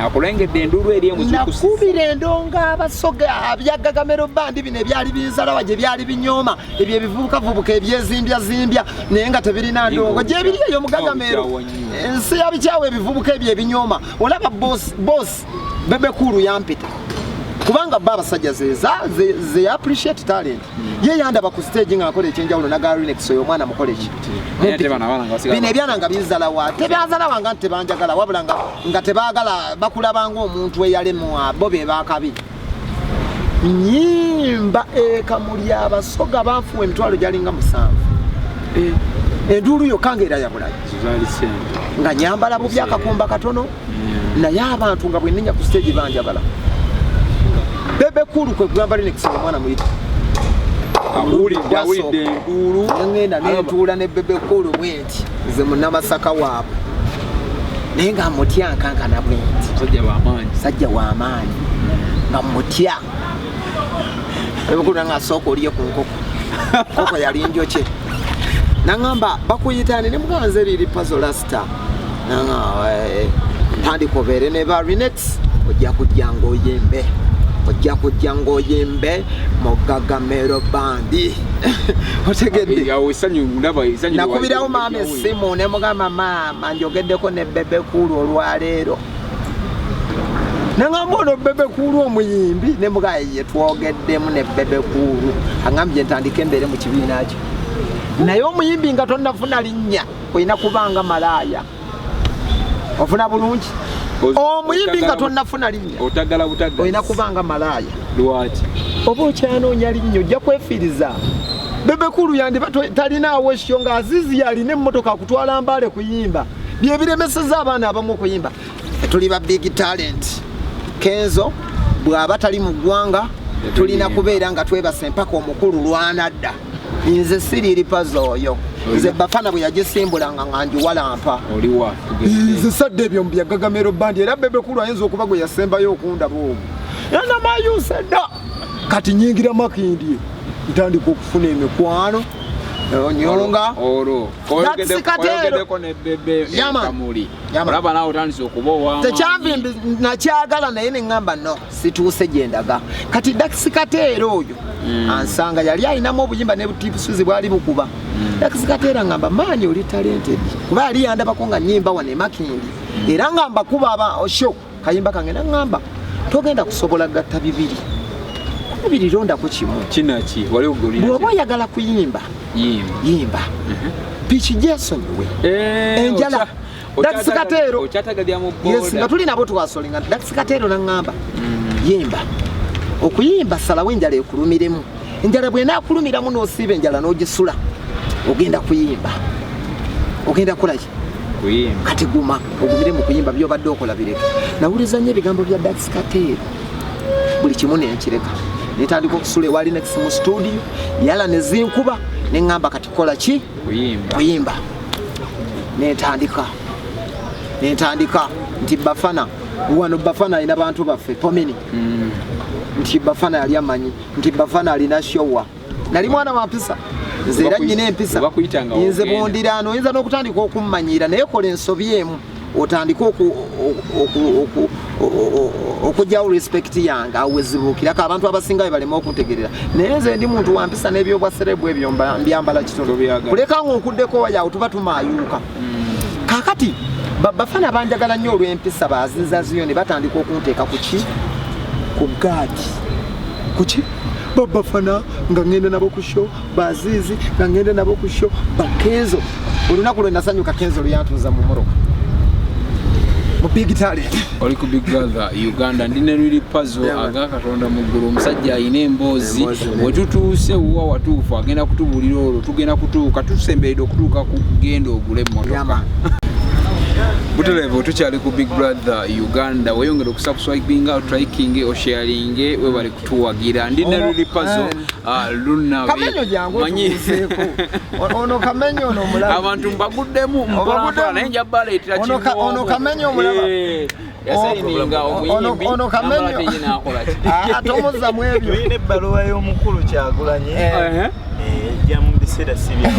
akulengedde enduulu eri nakubira endonga abasoga bya Gagameero band bino ebyali binzalawa gye byali binyooma ebyo ebivubukavubuka ebyezimbyazimbya naye nga tebirina ndongo gye biri eyo mu Gagameero ensi yabikyawo ebivubuka ebyo ebinyooma olaba boss Bebe Cool yampita kubanga abasajja ze appreciate talent ye yandaba ku stage nga akola ekyenjawulo naga Linux oyo omwana mukole ki bino ebyana nga bizalawa tebyazalawa nga tebanjagala wabula nga tebaagala bakulabanga omuntu eyalemu abo be bakabi nyimba Kamuli abasoga banfuwa emitwalo gyalinga 7 enduulu yokka ng'era yabulayo nga nyambala bubi akakumba katono naye abantu nga bwenenya ku stage banjagala Bebe Cool kwe kugamba Linux omwana muyita awulidde enduulu ngenda nentuula ne Bebe Cool bwenti nze munnamasaka waabwe naye nga mutya nkankana bwenti sajja w'amaanyi nga mutya Bebe Cool nga asooka oliye ku nkoko yali njokye nangamba bakuyitani ne muganze liri Puzzle Rasta tandika obeere ne ba Linux ojja kujja ng'oyimbe mu Gagameero band otegedde nakubirawo maama essimu ne mugamba maama njogeddeko ne Bebe Cool olwaleero nangamba ono Bebe Cool omuyimbi ne mugamba ye twogeddemu ne Bebe Cool angambye ntandike embeere mu kibiina kyo naye omuyimbi nga tonnafuna linnya olina kubanga malaaya ofuna bulungi omuyimbi nga tonnafuna linnya otagala butagala olina kubanga malaya lwaki oba okyanoonya linnyo ojja kwefiriza bebekulu yandi talinaawo ekyo nga Azizi yalina emmotoka akutwala Mbale kuyimba byebiremeseza abaana abamu okuyimba tuli ba big talent Kenzo bw'aba tali mu ggwanga tulina kubeera nga twebase mpaka omukulu lwanadda nze siriiri pazo oyo nze Bafana bwe yagisimbulanga nga njiwalampa oliwa nze sadde ebyo mu byagagamero bandi era bebekulu ayinza okuba gwe yasembayo okundaba omu yana mayusedda kati nyingira Makindye ntandika okufuna emikwano onyonga oyogedeko ne bebe Kamuli olaba nawe otandise okuba owamu tekyavimbi nakyagala naye ne ŋŋamba no situuse gye ndaga kati Dax Kateera oyo ansanga yali ayinamu obuyimba ne butipusuzi bwali bukuba Dax Kateera ŋŋamba maanyi oli talented kuba yali yandabako nga nnyimba wane Makindye era ŋŋamba kuba aba osho kayimba kange naŋŋamba togenda kusobola gatta bibiri rondaku kimu kinaki wali ogulira bw'oba oyagala kuyimba yimba Pitch Jason we enjala Dax Kateera okyatagadya mu yes nga tuli nabo twasolinga Dax Kateera naŋŋamba yimba okuyimba salawo enjala ekulumiremu enjala bw'enaakulumiramu n'osiiba enjala n'ogisula ogenda kuyimba ogenda kulaki kuyimba kati guma ogumire mu kuyimba by'obadde okola bireke nawuliza nnyo ebigambo bya Dax Kateera buli kimu nenkireka netandika okusula ewali next mu studio yala nezinkuba neŋŋamba kati kola ki kuyimba netandika nti Bafana wano Bafana alina bantu baffe pomini nti Bafana yali amanyi nti Bafana alina showa nali mwana wa mpisa nze era nnyina empisa nze bondiraano oyinza n'okutandika okummanyira naye kola ensobi emu otandika okujjawo respect yange awezibuukirako abantu abasingayo baleme okuntegerera naye nze ndi muntu wampisa n'ebyobwaserebu ebyo mbyambala kitono kuleka nga onkuddeko wayawo tuba tumaayuuka kaakati Bafana banjagala nnyo olw'empisa bazinzaziyo ne batandika okunteeka ku gaadi kuki Bafana nga ngende nabo ku show Bazizi nga ngende nabo ku show Kenzo olunaku lwe nasanyuka Kenzo luyantuza mu moroka mu big talent oli ku Big Brother Uganda ndine luli puzzle aga Katonda mu ggulu omusajja ayina emboozi we tutuuse wuwa watuufu agenda kutubulira olwo tugenda kutuuka tusemberedde okutuuka ku kugenda ogule emmotoka Buteleve tukyali ku Big Brother Uganda weyongera okusubscribinga striking osharing we bali kutuwagira ndine luli puzzle luna kamenyo jangu tuseeko ono kamenyo ono mulaba abantu mbaguddemu mpola naye njabala etira kintu ono kamenyo mulaba yasayininga omuyimbi ono kamenyo atomuza mu ebyo yine ebbaluwa y'omukulu Kyagulanyi ejja mu biseera sibya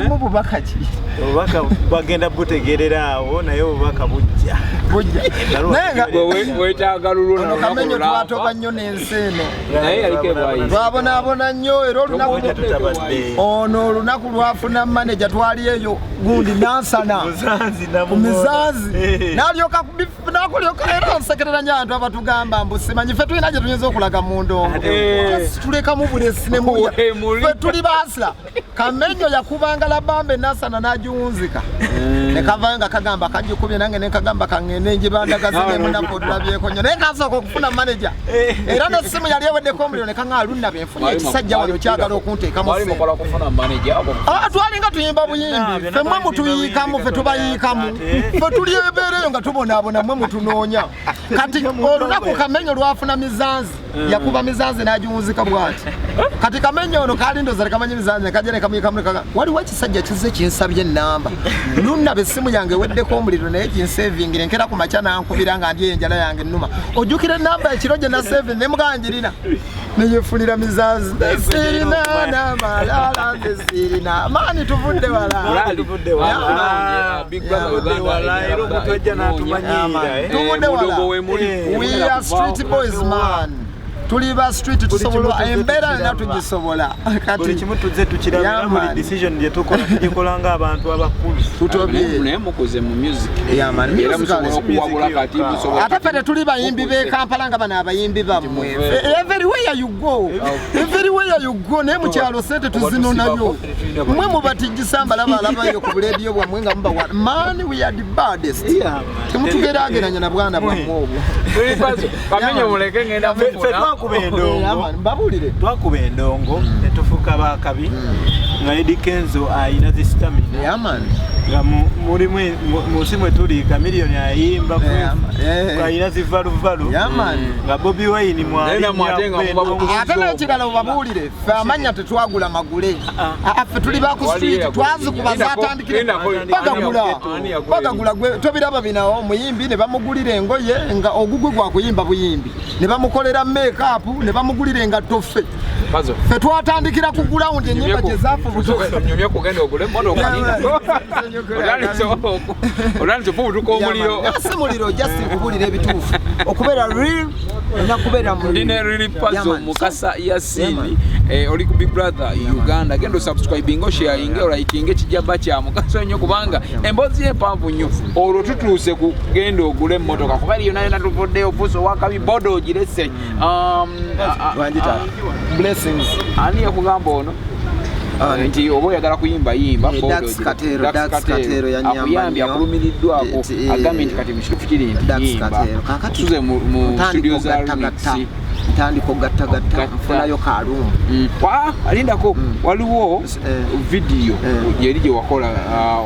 mu bubaka ki obubaka bagenda butegerera awo naye obubaka bujja nenga wetaaga luluna ono kamenyo twatoba nnyo n'ensi eno naye yaliko ebwayizi twabonaabona nnyo era olunaku lwafuna manager twali eyo gundi nansana ku mizanzi nakulyoka era nsekerera nnyo abantu abatugamba mbu simanyi ffe tulina gye tuyinza okulaga mu ndongo tulekamu bulesi ne muya ffe tuli baasira kamenyo yakubanga labambe nansana nagiwunzika nekavayo nga kagamba kagikubye nange nekagamba kangende njibandagazi nemunaku tulabyeko nnyo naye kansooka okufuna manager era nesimu yali eweddeko omuliro nekaŋŋa lunna benfunye ekisajja wano kyagala okunteekamu twalinga tuyimba buyimbi ffe mwe mutuyiikamu ffe tubayiikamu ffe tuli ebeereyo nga tubonaabona mwe mutunoonya kati olunaku kamenyo lwafuna mizanzi yakuba mizanzi nagiwunzika bwati kati kamenyo ono kalindoza lekamanyi mizanzi nekajja nekamuyikamu waliwo ekisajja kizze kinsabye ennamba lunna bessimu yange eweddeko omuliro naye kinsevingire nkera ku makya nankubira nga ndi enjala yange ennuma ojjukira ennamba ekiro gye naseving nemugangirina neyefunira mizanzi sirina namalala nze sirina maani tuvudde wala tuvudde wala we are street boys man tuli ba street tusobola embera na tugisobola kati kimu tuzze tukirabira mu decision je tukola tugikolanga abantu abakulu tutobye ne mukoze mu music era musobola kuwabula kati musobola ate fete tuli bayimbi be Kampala nga bana abayimbi bamwe everywhere you go ne mu kyalo sente tuzino nabyo mwe mubatijisa balaba yo ku radio bwamwe nga mba man we are the baddest temutugeraageranya na bwana bwamwe obwo bamenye muleke ngenda mufuna twakuba endongo ne tufuka bakabi nga Eddie Kenzo ayina zi stamina nga musimu etuli Chameleon ayimba ayina zi valuvalu nga Bobi Wine ate n'ekirala obabuulire ffe amanya tetwagula magule ffe tuli ba ku street twazikuba zatandikira bagagula gwe tobiraba binawo omuyimbi ne bamugulira engoye nga ogugwe gwa kuyimba buyimbi ne bamukolera make up ne bamugulira engatto ffe twatandikira ku ground enyimba gye zaafu nyumya kugenda ogule mmono okanina olwaniso fubutuka omuliro si muliro just kubulira ebituufu okubeera real nakubeera ndine really puzzle mukasa Yasini oli ku Big Brother Uganda gendo subscribing o sharing o liking ekijaba kya mukasa nnyo kubanga embozi empamvu nnyo olwo tutuuse ku gendo ogule emmotoka kuba iyo nayo natuvudde obuso wakabi bodo girese blessings ani yakugamba ono nti obo yagala kuyimba Dax Katero akuyambye akulumiriddwako agambye nti kati mukituufu kiri nti tuze mu studio za remix ntandiko gattagatta nfunayo kalumbu alindako waliwo video yeri gye wakola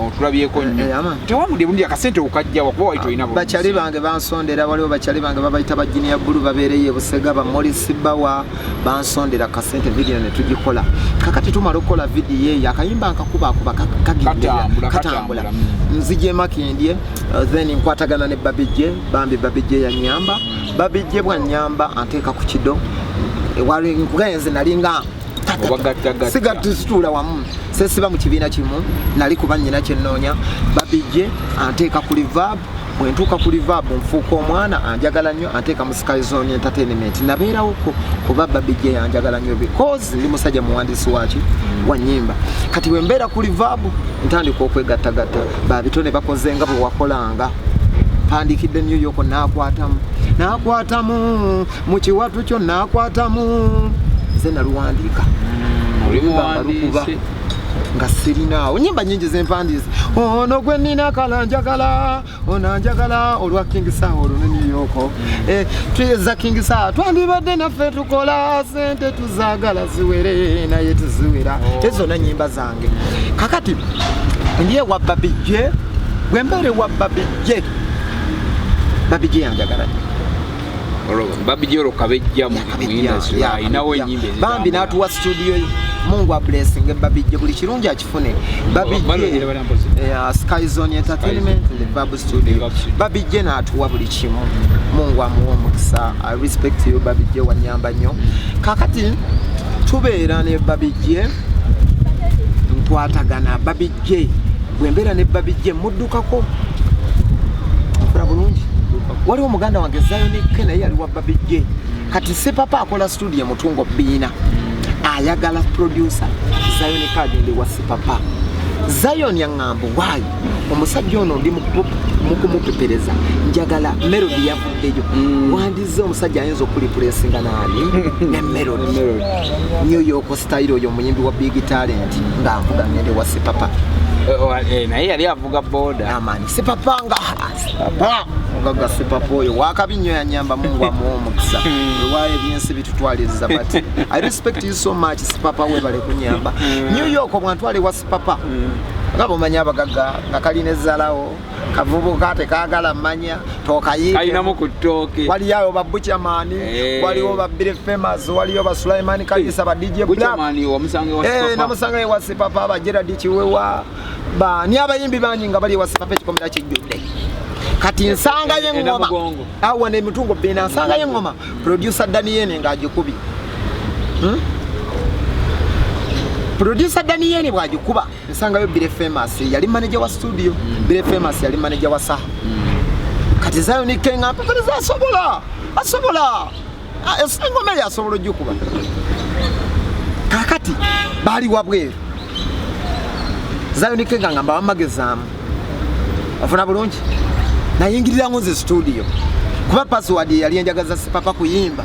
otulabyeko nnyo tewamudde bundi akasente okajja wakuba waito inabo bakyali bange bansondera waliwo bakyali bange babayita bajiniya bulu babeereye Busega ba Morris Bawa bansondera kasente video ne tugikola kakati tumala okukola video eyo akayimba nkakubakuba katambula nzije makindye then nkwatagana ne Babijje yanyamba Babijje bwanyamba anteeka ku kido wali nkugenze nalinga sigatustula wamu sesiba mu kibiina kimu nali kuba nnyina kyennoonya Babijje anteeka ku reverb bwentuuka ku reverb nfuuka omwana anjagala nnyo anteeka mu Sky Zone Entertainment nabeerawo kuba Babijje yanjagala nnyo because ndi musajja muwandiisi waki wa nnyimba kati wembeera ku reverb ntandika okwegattagatta babitone bakoze nga bwe wakolanga pandikidde New York nakwatamu mu kiwatu kyo nakwatamu nze naluwandiika nga sirina nyimba nyingi zempandiise ono gwe nina kalanjagala onanjagala olwa King Saul ne New York tuyeza King Saul twandibadde naffe tukola sente tuzagala ziwere naye tuziwera ezo na nyimba zange kakati ndiye wa Babijje gwembere wa Babijje yanjagala Babijje olokabejja mu industry inawo enyimba bambi natuwa studio Mungu blessing Babijje buli kirungi akifune Babijje Sky Zone Entertainment the Babu Studio Babijje natuwa buli kimu Mungu amuwa omukisa I respect you Babijje wanyamba nnyo kakati tubeera ne Babijje ntwatagana Babijje bwembeera ne Babijje muddukako bulungi waliwo muganda wange Zion Kena yali wa Babijje kati se papa akola studio mutungo bina ayagala producer Zion kagende wa se papa Zion yangambo why omusajja ono ndi mukumupepereza njagala melody yavuddeyo wandize omusajja ayinza okulipulesinga nani ne melody New York style oyo muyimbi wa Big Talent nga avuga ngende wa se papa naye yali avuga boda amani se papa nga papa ngaga se papa oyo wakabinyo yanyamba Mungu amuwa omukisa waye byensi bitutwaliza but I respect you so much se papa we bale kunyamba New York omwantwale wa se papa ngabo manya abagaga ngakaline zalawo kavubu kate kagala manya tokayi kayina mu kutoke wali yawo babucha mani wali oba Billy Famous wali oba Sulaiman Kayisa ba DJ Black mani wa musange wa papa na musange wa se papa ba Gerard Chiwewa ba ni abayimbi banyi nga bali wa se papa kikomera kijudde kati nsanga y'engoma awo ne mitungo bina nsanga y'engoma producer Daniel ngajikubi producer Daniel bwajikuba nsanga yo Billy Famous yali manager wa studio Billy Famous yali manager wa Saha kati Zion Kenga pepereza asobola esengoma yasobola okukuba kakati bali wabweru Zion King ngamba bamagezaamu afuna bulungi nayingirira nze studio kuba password yali enjagaza Papa kuyimba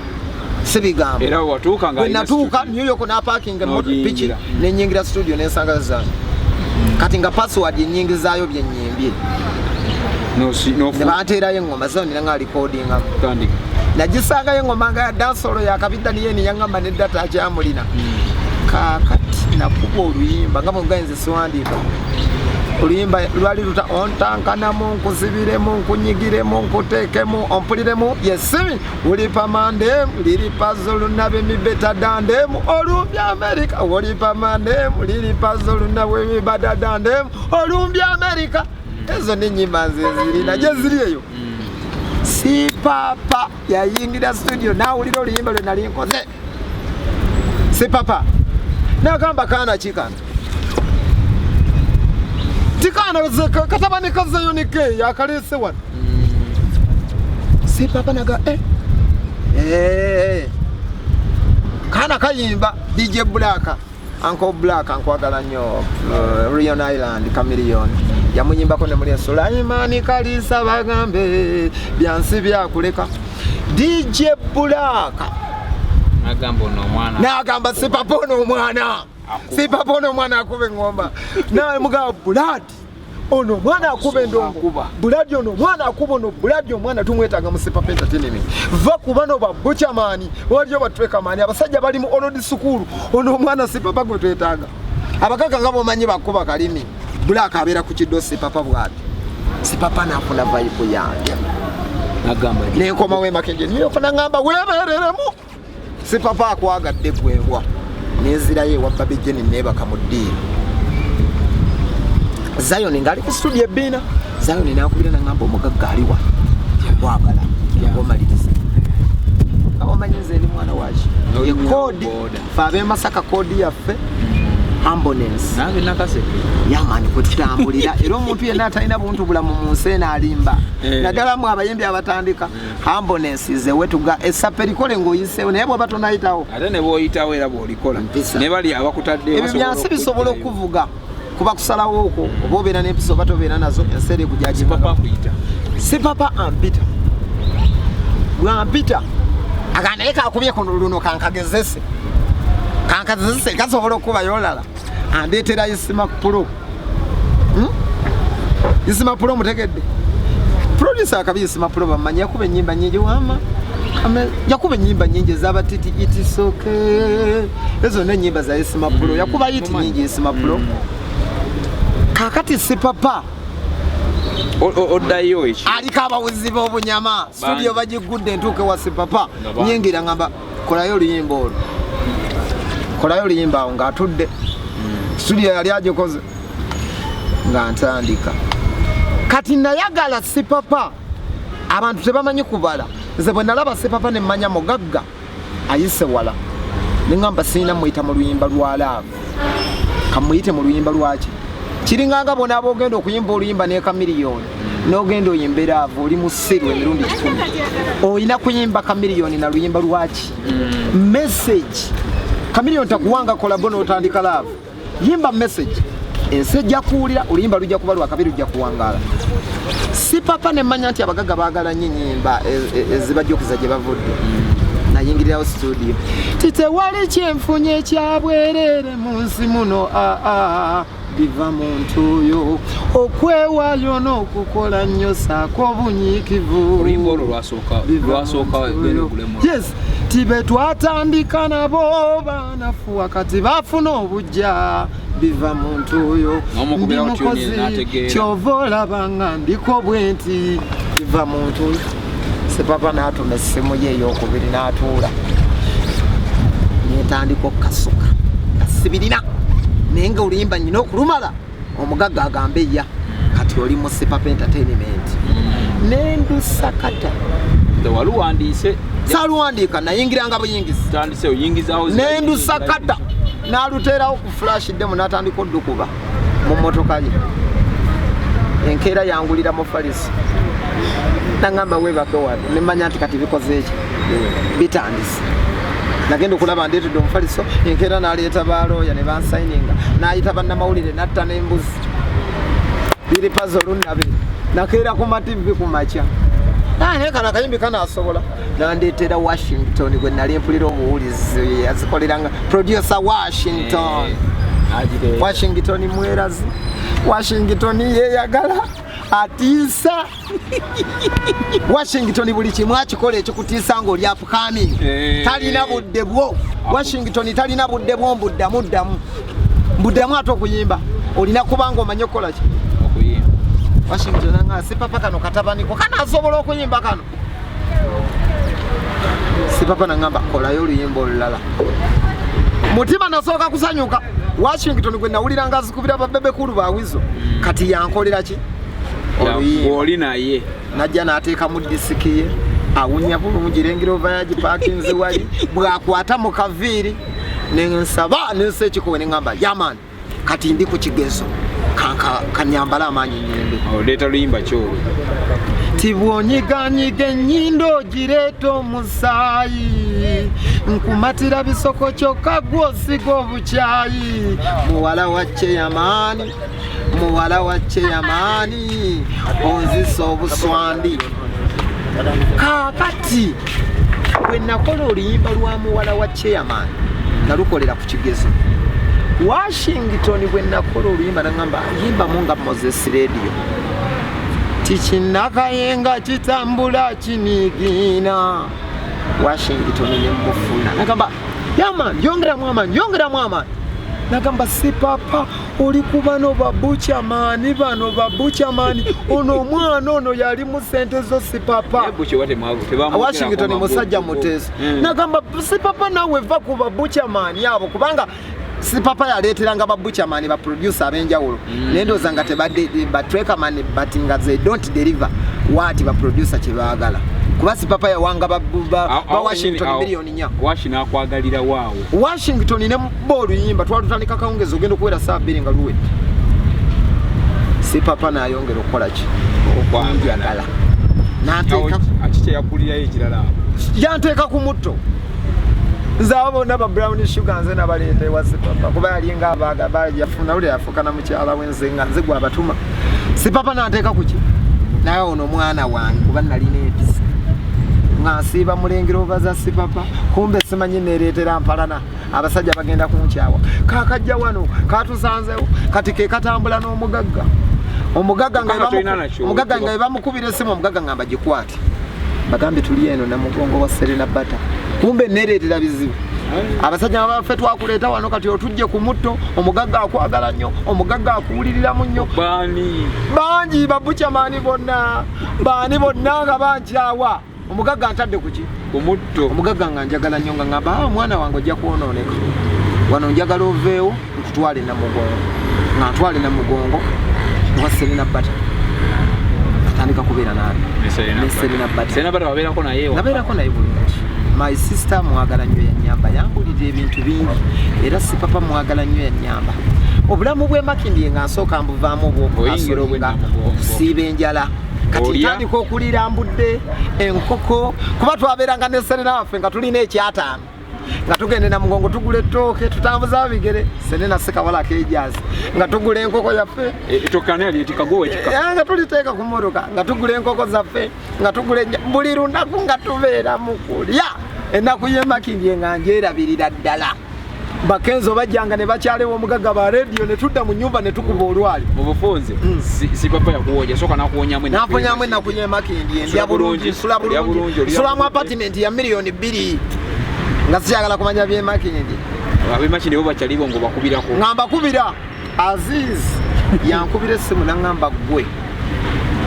sibigambo era watuuka nga natuuka New York na parking pichi nenyingira studio nensanga Zion kati nga password nyingizaayo bye nyimbye no nebatera yengoma Zion nga recording tandika nagisanga yengoma nga dansolo yakabidda niye ni yangamba ne data akyamulina kakati nakuba oluyimba nga mugenze siwandika oluyimba lwali luta ontankanamu nkuzibiremu nkunyigiremu nkuteekemu ompuliremu yesimi uli pamandemu liri pazulu nabe mibeta dandemu olumbya Amerika uli pamandemu liri pazulu nabe mibeta dandemu olumbya Amerika ezo ni nyimba ziri naje ziri eyo si Papa yayingira studio nawulira oluyimba lwe nali nkoze si Papa nagamba kana chikana tikana katabani kaza yonike yakalese wan si Papa naga kana kayimba DJ Black Uncle Black ankwagala nnyo Rion Island Chameleon yamunyimba ko ne muri Sulaimani kalisa bagambe byansi byakuleka DJ Black nagamba si Papa ono mwana si Papa ono mwana akube ngomba nawe muga Blood ono mwana akube ndongo Blood ono mwana akuba ono Blood omwana tumwetaga mu Papa Entertainment va kubano ba Buchamani waliyo batweka mani abasajja bali mu Olodi School ono mwana si Papa gwe twetaga abakaka ngabo manyi bakuba kalimi Black abera ku kiddo si Papa bwati si Papa nafuna vibe yange nagamba ne koma we makenje niyo funa ngamba webereremu si Papa akwagadde gwengwa nezira ye wababije ni neba kamudiri Zion ngali ku studio ebina Zion nakubira na ngamba omugagga aliwa wabala ngomaliriza abamanyize ni mwana wachi ye code fabe masaka code yaffe ambulance nange nakase yamani kutambulira era omuntu yenna atalina buntu bulamu mu nsena alimba nadala mu abayimbi abatandika ambulance ze wetuga esaperikole ngoyisewo naye bwe batonayitawo ate ne boyitawo era bwolikola ne bali abakutadde ebyansi bisobola okuvuga kuba kusalawo okwo oba obeera n'empiso oba tobeera nazo ensere kujajiva Papa kuyita si Papa ampita bwampita akanaye kakubye kuno luno kankagezese kasobola okuba yolala andetera Isima Pro Isima Pro mutegedde producer akabi Isima Pro bamanyi yakuba ennyimba nyingi wama yakuba ennyimba nyingi z'abatiti itisoke ezo n'ennyimba za Isima Pro yakuba yiti nyingi Isima Pro kakati si Papa oddayo eki aliko abawuzi b'obunyama studio bagigudde entuuke wa si Papa nyingira ngamba kolayo oluyimba olwo kolayo oluyimba awo ng'atudde studio yali agikoze nga ntandika kati nayagala si Papa abantu tebamanyi kubala nze bwe nalaba si Papa ne mmanya mugagga ayise wala nengamba sina muyita mu luyimba lwa laavu kamuyite mu luyimba lwaki kiringanga bona abogenda okuyimba oluyimba ne Chameleon n'ogenda oyimba laavu oli mu siru emirundi 10 oyina kuyimba Chameleon na luyimba lwaki message Chameleon takuwanga kolabo n'otandika laavu yimba message ensejja kuwulira oluyimba lujja kuba lwa kabiri lujja kuwangala si Papa ne mmanya nti abagagga baagala nnyo ennyimba ezibajjukiza gye bavudde nayingirirawo studio titewali kyenfunye kyabwerere mu nsi muno biva muntu oyo okwewaayo n'okukola nnyo saako obunyiikivu oluyimba olwo lwasooka yes tibe twatandika nabo banafuwa kati bafuna obujja biva muntu oyo ndi mukozi kyova olaba nga ndiko bwe nti biva muntu oyo si Papa n'atuma essimu ye ey'okubiri n'atuula netandika okukasuka kasibirina naye nga oluyimba nyina okulumala omugagga agamba eya kati oli mu Papa Entertainment nendusakata waluwandiise saluwandiika nayingiranga buyingizi tandise oyingizawo nendusakata n'aluterawo ku flash demo n'atandika oddukuba mu mmotoka ye enkeera yangulira mu falisi nangamba webake wano nemanya nti kati bikoze eki bitandise nagenda okulaba ndeetedde omufaliso enkeera n'aleeta balooya ne bansayininga n'ayita bannamawulire natta n'embuzi biri pazo olunabe nakeera ku mativi ku makya naye kana akayimbi kanaasobola nandeetera Washington gwe nali mpulira obuwulizi yazikoleranga producer Washington mwerazi Washington yeyagala atiisa Washington buli kimu akikola ekikutiisa ng'oli upcoming talina budde bwo Washington talina budde bwo mbuddamu ate okuyimba olina kubanga omanye okukola ki okuyimba Washington nga sipapa kano katabaniko kanaasobola okuyimba kano sipapa nangamba kolayo oluyimba olulala mutima nasooka kusanyuka Washington gwe nawulira azikubira babebekulu bawizo kati yankolera ki oli naye najja n'ateeka mu disiki ye awunya bulungi Range Rover yagipakinze wali bwakwata mu kaviiri nensaba nensa ekikowe nengamba yaman kati ndi ku kigezo kanyambala amaanyi nyembe oleeta luyimba kyolwo tibwonyiganyiga ennyindo gireeta omusaayi nkumatira bisoko kyokka gw'osiga obukyayi muwala wa Cheyamaani onzisa obuswandi kaakati bwe nakola oluyimba lwa muwala wa Cheyamaani nalukolera ku kigezo Washington bwe nakola oluyimba nangamba yimbamu nga Moses Radio tikinakayenga kitambula kinigiina Washington ne mufuna nagamba yaman yongeramu amaanyi nagamba si papa oli kubano babuchamani ono omwana ono yali mu sente zo si papa Washington musajja muteesa nagamba si papa nawe va ku babuchamani abo kubanga si papa yaleeteranga babuchamani ba producer abenjawulo nendoza nga tebadde batrekaman but nga they don't deliver what ba producer kyebaagala kuba si papa yawanga ba Washington milioni nya Washington akwagalira waawo Washington ne bolu yimba twalutandika kaongezo ogenda okuwera saa 2 nga luwe si papa naayongera okukola ki okwagala n'ateeka akikye yakulirayo ekirala yanteeka ku mutto nzabo naba brown sugar nze nabaleeta wa si papa kuba yalinga abaga yafuna ule yafukana mukyala wenze nga nze gwa batuma si papa n'ateeka ku ki naye ono mwana wange kuba nalina empisa ngasiiba mulengero baza si papa kumbe simanyi nereetera mpalana abasajja bagenda kunkyawa kakajja wano katusanzewo kati ke katambula n'omugagga omugagga nga bamukubira esimu omugagga ngamba gikwate bagambe tuli eno na mugongo wa Serena Bata kumbe nereetera bizibu abasajja bafe twakuleeta wano kati otujje ku mutto omugagga akwagala nnyo omugagga akuwuliriramu nnyo bangi babuchamani bonna nga bankyawa omugagga antadde kuki ku mutto omugagga nga njagala nnyo nga ngamba mwana wange ojja kwonooneka wano njagala oveewo ntutwale na mugongo wa Serena Bata atandika kubeera naye Serena Bata wabeerako naye bulungi my sister mwagala nnyo yannyamba yambulira ebintu bingi era si papa mwagala nnyo yannyamba obulamu bwe Makindye nga nsooka mbuvaamu obwokukasolonga okusiiba enjala kati tandika okulira mbudde enkoko kuba twabeeranga ne Serena waffe nga tulina ekyataano nga tugende na mugongo tugula ettooke tutambuza bigere Serena sekawala kejazi nga tugula enkoko yaffe nga tuliteeka ku mmotoka nga tugula enkoko zaffe nga tugula buli lunaku nga tubeera mu kulya ennaku ye Makindye nga njerabirira ddala bakenzo bajjanga ne bakyalewo omugagga ba radio ne tudda mu nyumba ne tukuba olwali mu bufunze si papa yakuwonya soka nakuwonyamu ennaku ye Makindye ndya bulungi sula mu apartment ya milioni 2 nga sikyagala kumanya bye Makindye Makindye bo bakyalibo ngo bakubirako ngamba kubira Aziz yankubira essimu nangamba gwe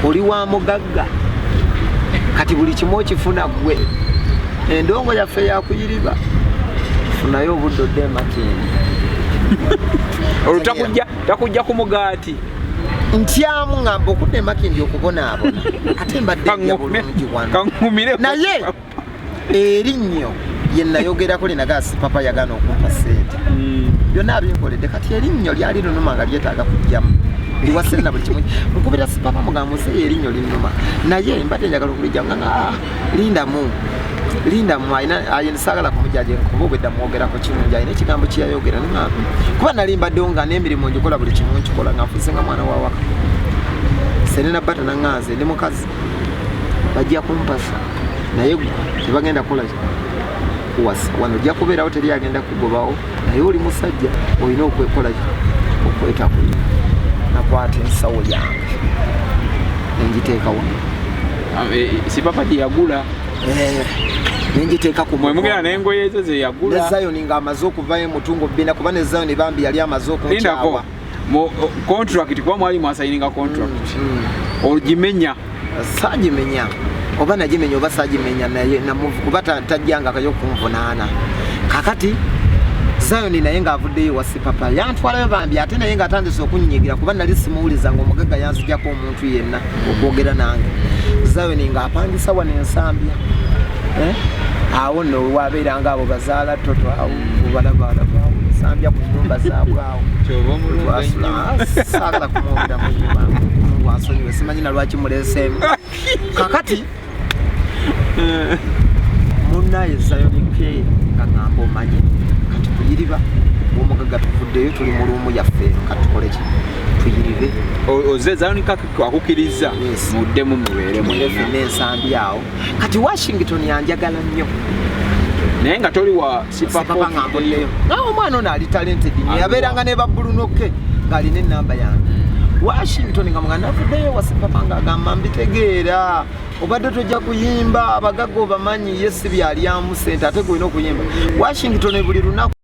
oli wa mugagga kati buli kimu okifuna gwe endongo yaffe yakuyiriba funayo obudde Makindye takujja ku mugaati ntyamu ngamba okudde Makindye okubonaabona ate mbadde nnyo bulungi wano naye erinnyo ye nayogerako linagasi papa yagana okumpa sente byonna abinkoledde kati erinnyo lyali lunuma nga lyetaaga kujjamu ndi wasenna buli kimu mukubira sipapa mugambo se erinyo linuma naye mbate njagala kulijja nganga Linda mwaina ayinsagala kumujaje kubogedda mwogera ko kirungi ayina ekigambo kiyayogera nima kuba nalimba donga n'emirimu ngikola buli kimu nkikola ngafuuse nga mwana wa waka senena bata nangaze ndi mukazi bajja kumpasa naye tebagenda kukola kuwasa wano ojja kubeerawo teri agenda kugobawo naye oli musajja olina okwekola okweta ku nakwata ensawo yange nenjiteeka wano sipapa gyeyagula nenjiteeka ku mwemugera n'engoye ezo ze yagula ne Zion ng'amaze okuvayo mutungo bbina kuba ne Zion bambi yali amaze okunkyabwa mu contract kuba mwali mwasayininga contract ogimenya saagimenya oba nagimenya oba saagimenya naye kuba tajjanga kayo kunvunaana kakati Zion naye ng'avuddeyo wa sipapa yantwalayo bambi ate naye ng'atandise okunnyigira kuba nali simuwuliza ng'omugagga yanzijjako omuntu yenna okwogera nange Zion ng'apangisa wano ensambya awo nno wabeeranga abo bazaala toto awo balabaalaba ensambya ku nnyumba zaabwe awo saagala kumwogera mu nyumba Mungu ansonyiwe simanyi na lwaki muleeseemu kakati munnaye Zion ke nga ngamba omanyi kati tuyiriba omugagga tuvuddeyo tuli mu luumu yaffe kati tukole ki tuyiribe oze Zion akukiriza muddemu mubeere n'ensambi awo kati Washington yanjagala nnyo naye nga toli wa sipapa ngambulleyo nawe omwana ono ali talented yabeeranga ne babbulunoke ng'alina ennamba yange Washington nga muganda avuddeyo wa sipapa ng'agamba mbitegeera obadde tojja kuyimba abagagga obamanyi ye si byalyamu sente ate gwina okuyimba Washington buli lunaku